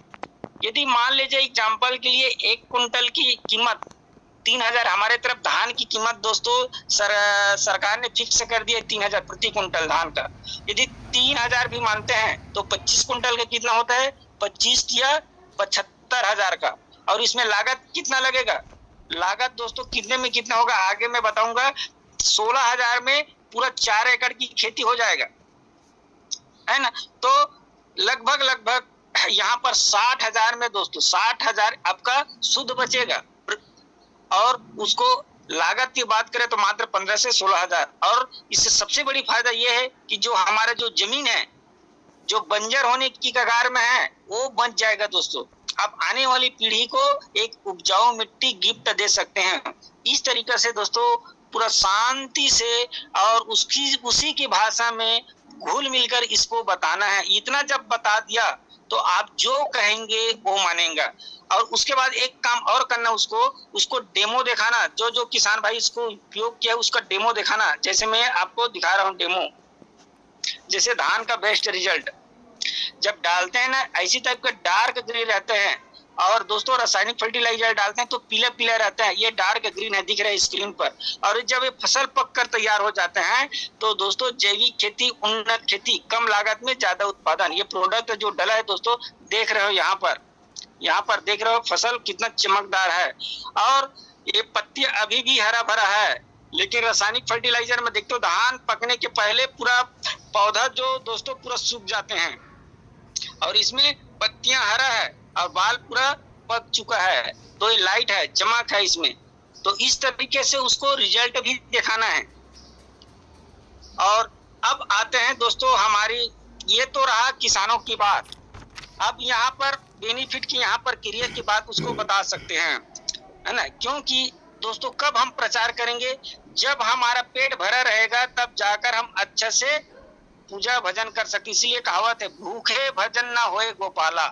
यदि मान लीजिए एग्जाम्पल के लिए 1 कुंटल की कीमत 3000, हमारे तरफ धान की कीमत दोस्तों सरकार ने फिक्स कर दिया 3000 प्रति कुंटल धान का। यदि 3000 भी मानते हैं तो 25 कुंटल का कितना होता है, 25 या 75,000 का। और इसमें लागत कितना लगेगा, लागत दोस्तों कितने में कितना होगा आगे मैं बताऊंगा। 16,000 में पूरा 4 एकड़ की खेती हो जाएगा, है ना। तो लगभग यहाँ पर 60,000 में दोस्तों 60,000 आपका शुद्ध बचेगा। और उसको लागत की बात करें तो मात्र 15 से 16,000। और इससे सबसे बड़ी फायदा यह है कि जो हमारा जो जमीन है जो बंजर होने की कगार में है वो बच जाएगा दोस्तों। आप आने वाली पीढ़ी को एक उपजाऊ मिट्टी गिफ्ट दे सकते हैं। इस तरीके से दोस्तों पूरा शांति से और उसी की भाषा में घुल मिलकर इसको बताना है। इतना जब बता दिया तो आप जो कहेंगे वो मानेगा। और उसके बाद एक काम और करना, उसको डेमो दिखाना। जो किसान भाई इसको उपयोग किया उसका डेमो दिखाना। जैसे मैं आपको दिखा रहा हूँ डेमो, जैसे धान का बेस्ट रिजल्ट जब डालते हैं ना, ऐसी टाइप का डार्क ग्रीन रहते हैं। और दोस्तों रासायनिक फर्टिलाइजर डालते हैं तो पीला पीला रहता है, ये डार्क ग्रीन है, दिख रहा है स्क्रीन पर। और जब ये फसल पक कर तैयार हो जाते हैं तो दोस्तों जैविक खेती, उन्नत खेती, कम लागत में ज्यादा उत्पादन, ये प्रोडक्ट जो डला है दोस्तों देख रहे हो यहाँ पर देख रहे हो फसल कितना चमकदार है। और ये पत्ती अभी भी हरा भरा है। लेकिन रासायनिक फर्टिलाइजर में देखते हो धान पकने के पहले पूरा पौधा जो दोस्तों पूरा सूख जाते हैं, और इसमें पत्तियां हरा है और बाल पूरा पक चुका है। तो ये लाइट है, चमक है इसमें। तो इस तरीके से उसको रिजल्ट भी दिखाना है। और अब आते हैं दोस्तों हमारी, ये तो रहा किसानों की बात। अब यहाँ पर बेनिफिट की, यहाँ पर करियर की बात उसको बता सकते हैं, है ना। क्योंकि दोस्तों कब हम प्रचार करेंगे, जब हमारा पेट भरा रहेगा तब जाकर हम अच्छे से पूजा भजन कर सकते। इसलिए कहावत है, भूखे भजन ना होए गोपाला।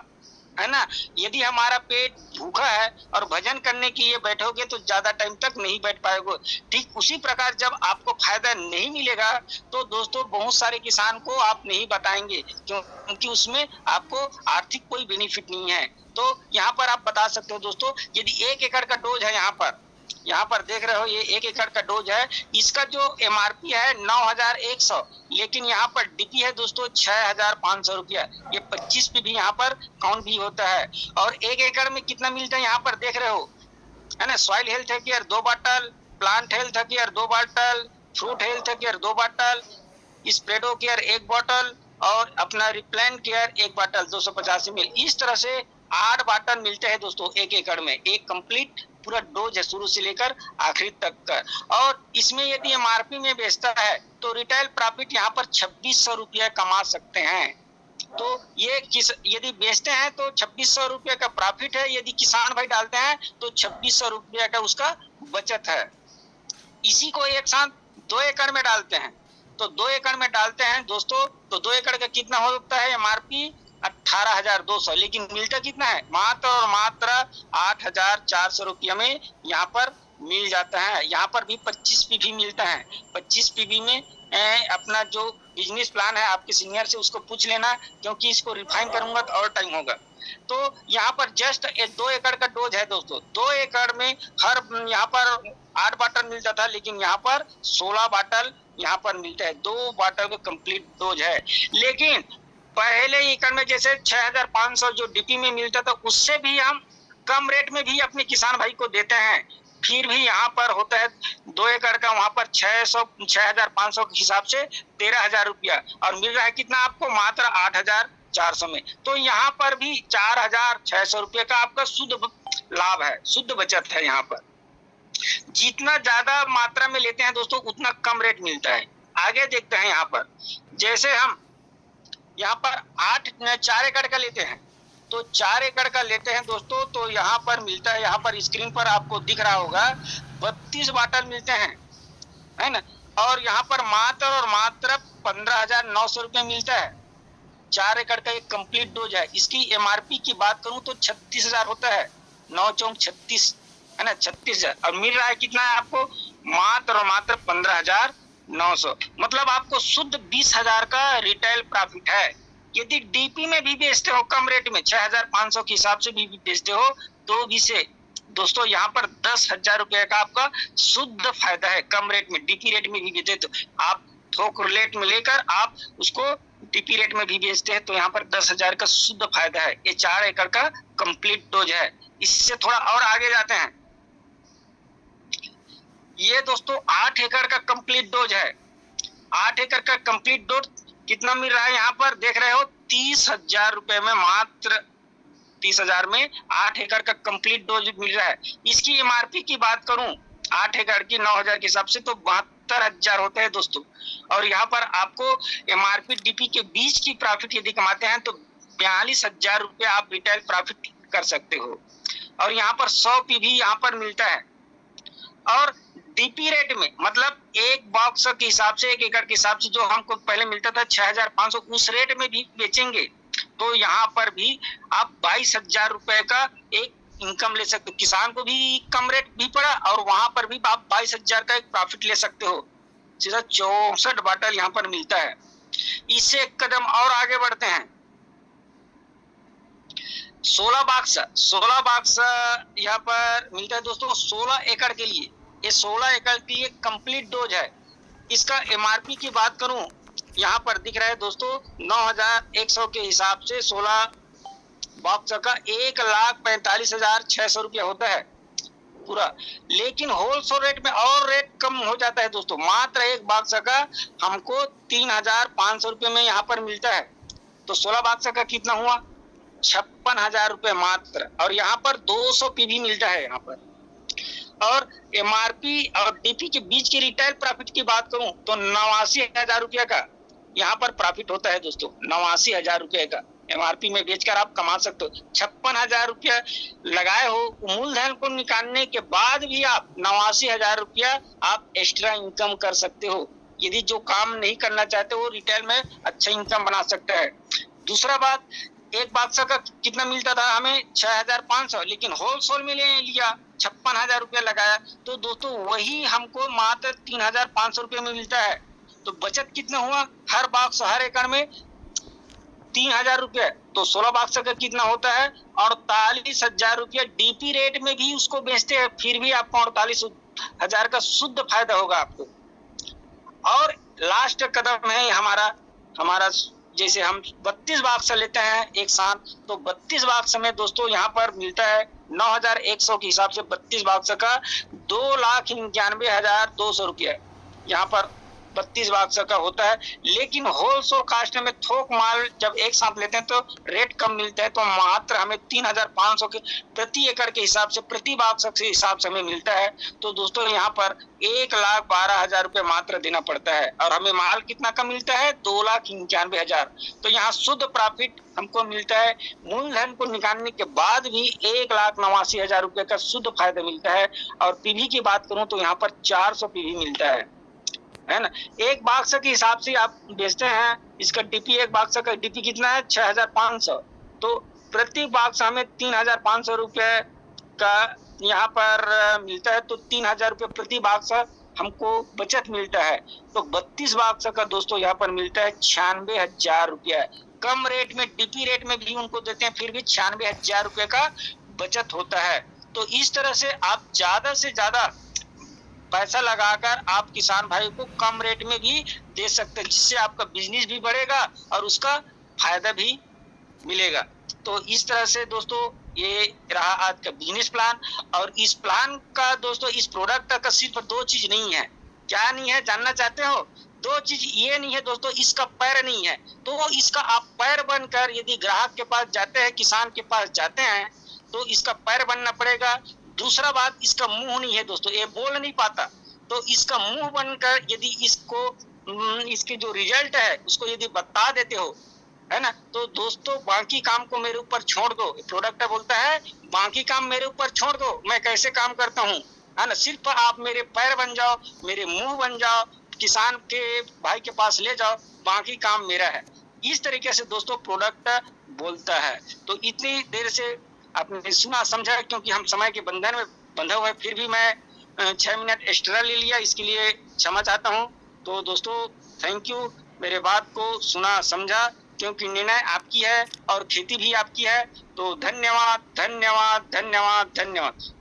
है ना। यदि हमारा पेट भूखा है और भजन करने के लिए बैठोगे तो ज्यादा टाइम तक नहीं बैठ पाओगे। ठीक उसी प्रकार जब आपको फायदा नहीं मिलेगा तो दोस्तों बहुत सारे किसान को आप नहीं बताएंगे, क्योंकि उसमें आपको आर्थिक कोई बेनिफिट नहीं है। तो यहाँ पर आप बता सकते हो दोस्तों, यदि 1 एकड़ का डोज है, यहाँ पर देख रहे हो ये 1 एकड़ का डोज है, इसका जो एमआरपी है 9,100, लेकिन यहाँ पर डीपी है दोस्तों 6,500 रुपया। ये 25 पे भी यहाँ पर काउंट भी होता है। और 1 एकड़ में कितना मिलता है यहाँ पर देख रहे हो, है ना। Soil health care 2 bottle, plant health care 2 bottle, fruit health care 2 bottle, स्प्रेडो केयर 1 बॉटल और अपना रिप्लेंट केयर 1 बॉटल 250 ml। इस तरह से 8 बॉटल मिलते हैं दोस्तों 1 एकड़ में। एक कंप्लीट पूरा डोज है शुरू से लेकर आखिरी तक का। और इसमें यदि एमआरपी में बेचता है तो रिटेल प्रॉफिट यहाँ पर 2,600 रुपया कमा सकते हैं। तो ये यदि बेचते हैं तो 2,600 रुपया का प्रॉफिट है, यदि किसान भाई डालते हैं तो 2,600 रुपया का उसका बचत है। इसी को एक साथ 2 एकड़ में डालते हैं तो 2 एकड़ में डालते हैं दोस्तों तो 2 एकड़ का कितना होता है एमआरपी 18,200, लेकिन मिलता कितना है मात्र और मात्र 8,400 रुपया में यहाँ पर मिल जाता है। यहाँ पर भी 25 पीवी मिलता है। 25 पीवी में अपना जो बिजनेस प्लान है आपके सीनियर से उसको पूछ लेना, क्योंकि इसको रिफाइन करूंगा तो और टाइम होगा। तो यहाँ पर जस्ट 2 एकड़ का डोज है दोस्तों। 2 एकड़ में हर यहाँ पर 8 बॉटल मिलता था, लेकिन यहाँ पर 16 बॉटल यहाँ पर मिलता है। 2 बॉटल का कंप्लीट डोज है। लेकिन पहले एकड़ में जैसे 6,500 जो डीपी में मिलता था उससे भी हम कम रेट में भी अपने किसान भाई को देते हैं। फिर भी यहाँ पर होता है 2 एकड़ का, वहां पर 6,500 के हिसाब से 13,000 रुपया और मिल रहा है कितना आपको मात्र 8,400 में। तो यहाँ पर भी 4,600 रुपये का आपका शुद्ध लाभ है, शुद्ध बचत है। यहाँ पर जितना ज्यादा मात्रा में लेते हैं दोस्तों उतना कम रेट मिलता है। आगे देखते हैं यहाँ पर, जैसे हम यहाँ पर 4 एकड़ का लेते हैं तो 4 एकड़ का लेते हैं दोस्तों तो यहाँ पर मिलता है, यहाँ पर स्क्रीन पर आपको दिख रहा होगा 32 बॉटल मिलते हैं, है ना। और यहाँ पर मात्र और मात्र 15,900 रुपये मिलता है। 4 एकड़ का एक कंप्लीट डोज है। इसकी एमआरपी की बात करूं तो 36,000 होता है, 9 चौक 36, है ना, 36,000। और मिल रहा है कितना है आपको मात्र और मात्र 15,900। मतलब आपको शुद्ध 20,000 का रिटेल प्रॉफिट है। यदि डीपी में भी बेचते हो कम रेट में 6,500 के हिसाब से भी बेचते हो तो भी से दोस्तों यहाँ पर 10,000 रुपये का आपका शुद्ध फायदा है। कम रेट में डीपी रेट में भी बेचते तो आप थोक रेट में लेकर आप उसको डीपी रेट में भी बेचते हैं तो यहाँ पर 10,000 का शुद्ध फायदा है। ये 4 एकड़ का कंप्लीट डोज है। इससे थोड़ा और आगे जाते हैं, ये दोस्तों 8 एकड़ का कंप्लीट डोज है। 8 एकड़ का कंप्लीट डोज कितना मिल रहा है यहाँ पर देख रहे हो 30,000 रुपए में, मात्र 30,000 में 8 एकड़ का कंप्लीट डोज मिल रहा है। इसकी एमआरपी की बात करूं 8 एकड़ की 9,000 के हिसाब से तो 72,000 होता है दोस्तों। और यहाँ पर आपको एमआरपी डीपी के बीच की प्रॉफिट यदि कमाते हैं तो 42,000 रुपये आप रिटेल प्रॉफिट कर सकते हो। और यहाँ पर 100 पीवी यहाँ पर मिलता है। और डीपी रेट में मतलब एक बॉक्स के हिसाब से 1 एकड़ के हिसाब से जो हमको पहले मिलता था 6,500 उस रेट में भी बेचेंगे तो यहाँ पर भी आप 22,000 रुपए का एक इनकम ले सकते हो। किसान को भी कम रेट भी पड़ा और वहां पर भी आप 22,000 का एक प्रॉफिट ले सकते हो। सीधा 64 बॉटल यहाँ पर मिलता है। इससे एक कदम और आगे बढ़ते हैं, 16 बॉक्स यहाँ पर मिलता है दोस्तों 16 एकड़ के लिए। ये 16 एकड़ की एक कंप्लीट डोज है। इसका एमआरपी की बात करूं यहाँ पर दिख रहा है दोस्तों 9,100 के हिसाब से 16 बॉक्स का 1,45,600 रुपया होता है पूरा। लेकिन होलसेल रेट में और रेट कम हो जाता है दोस्तों। मात्र एक बॉक्स का हमको 3,500 रुपये में यहाँ पर मिलता है। तो 16 बॉक्स का कितना हुआ 56,000 रुपये मात्र। और यहाँ पर 200 पीवी मिलता है यहाँ पर। और एमआरपी और डीपी के बीच की रिटेल प्रॉफिट की बात करूं तो 89,000 रुपया का यहाँ पर प्रॉफिट होता है दोस्तों। 89,000 रुपये का एमआरपी में बेचकर आप कमा सकते हो। 56,000 रुपया लगाए हो मूलधन को निकालने के बाद भी आप 89,000 रुपया आप एक्स्ट्रा इनकम कर सकते हो। यदि जो काम नहीं करना चाहते वो रिटेल में अच्छा इनकम बना सकता है। दूसरा बात एक बक्सा का कितना मिलता था हमें 6,500, लेकिन होलसेल में लिया 56,000 रुपया लगाया, तो दोस्तों वही हमको मात्र 3,500 रुपये में मिलता है। तो बचत कितना हुआ हर बॉक्स हर एकड़ में 3,000 रुपये, तो 16 बॉक्स का कितना होता है 48,000 रुपया। डीपी रेट में भी उसको बेचते हैं, फिर भी आपको 48,000 का शुद्ध फायदा होगा आपको। और लास्ट कदम है हमारा जैसे हम 32 बॉक्स लेते हैं एक साथ, तो 32 बॉक्स में दोस्तों यहाँ पर मिलता है 9,100 के हिसाब से 32 बॉक्स का 2,91,200 रुपया यहाँ पर 32 बॉक्स का होता है। लेकिन होलसेल कास्ट में थोक माल जब एक साथ लेते हैं तो रेट कम मिलता है, तो मात्र हमें 3,500 के प्रति एकड़ के हिसाब से प्रति बॉक्स के हिसाब से हमें मिलता है। तो दोस्तों यहाँ पर 1,12,000 रुपये मात्र देना पड़ता है, और हमें माल कितना का मिलता है 2,91,000। तो यहाँ शुद्ध प्रॉफिट हमको मिलता है, मूलधन को निकालने के बाद भी 1,89,000 रुपये का शुद्ध फायदा मिलता है। और पीवी की बात करूं तो यहाँ पर 400 पीवी मिलता है ना। एक बॉक्स के हिसाब से आप बेचते हैं, इसका डीपी एक बॉक्स का डीपी कितना है 6,500, तो प्रति बॉक्स हमें 3,500 रुपये का यहाँ पर मिलता है, तो 3,000 रुपये प्रति बॉक्स हमको बचत मिलता है। तो 32 बॉक्स का दोस्तों यहाँ पर मिलता है 96,000 रुपया। कम रेट में डीपी रेट में भी उनको देते हैं, फिर भी 96,000 रुपये का बचत होता है। तो इस तरह से आप ज्यादा से ज्यादा पैसा लगाकर आप किसान भाई को कम रेट में भी दे सकते हैं, जिससे आपका बिजनेस भी बढ़ेगा और उसका फायदा भी मिलेगा। तो इस तरह से दोस्तों ये रहा आज का बिजनेस प्लान। और इस प्लान का दोस्तों इस प्रोडक्ट का सिर्फ 2 चीज नहीं है। क्या नहीं है जानना चाहते हो? 2 चीज ये नहीं है दोस्तों, इसका पैर नहीं है, तो इसका आप पैर बनकर यदि ग्राहक के पास जाते हैं, किसान के पास जाते हैं, तो इसका पैर बनना पड़ेगा। दूसरा बात, इसका मुंह नहीं है दोस्तों, ये बोल नहीं पाता, तो इसका मुंह बनकर यदि इसके जो रिजल्ट है उसको यदि बता देते हो, है ना, तो दोस्तों बाकी काम को मेरे ऊपर छोड़ दो। प्रोडक्ट बोलता है बाकी काम मेरे ऊपर छोड़ दो, मैं कैसे काम करता हूँ, है ना, सिर्फ आप मेरे पैर बन जाओ, मेरे मुंह बन जाओ, किसान के भाई के पास ले जाओ, बाकी काम मेरा है। इस तरीके से दोस्तों प्रोडक्ट बोलता है। तो इतनी देर से आपने सुना समझा, क्योंकि हम समय के बंधन में बंधा हुआ है, फिर भी मैं 6 मिनट एक्स्ट्रा ले लिया, इसके लिए क्षमा चाहता हूं। तो दोस्तों थैंक यू, मेरे बात को सुना समझा, क्योंकि निर्णय आपकी है और खेती भी आपकी है। तो धन्यवाद धन्यवाद धन्यवाद धन्यवाद।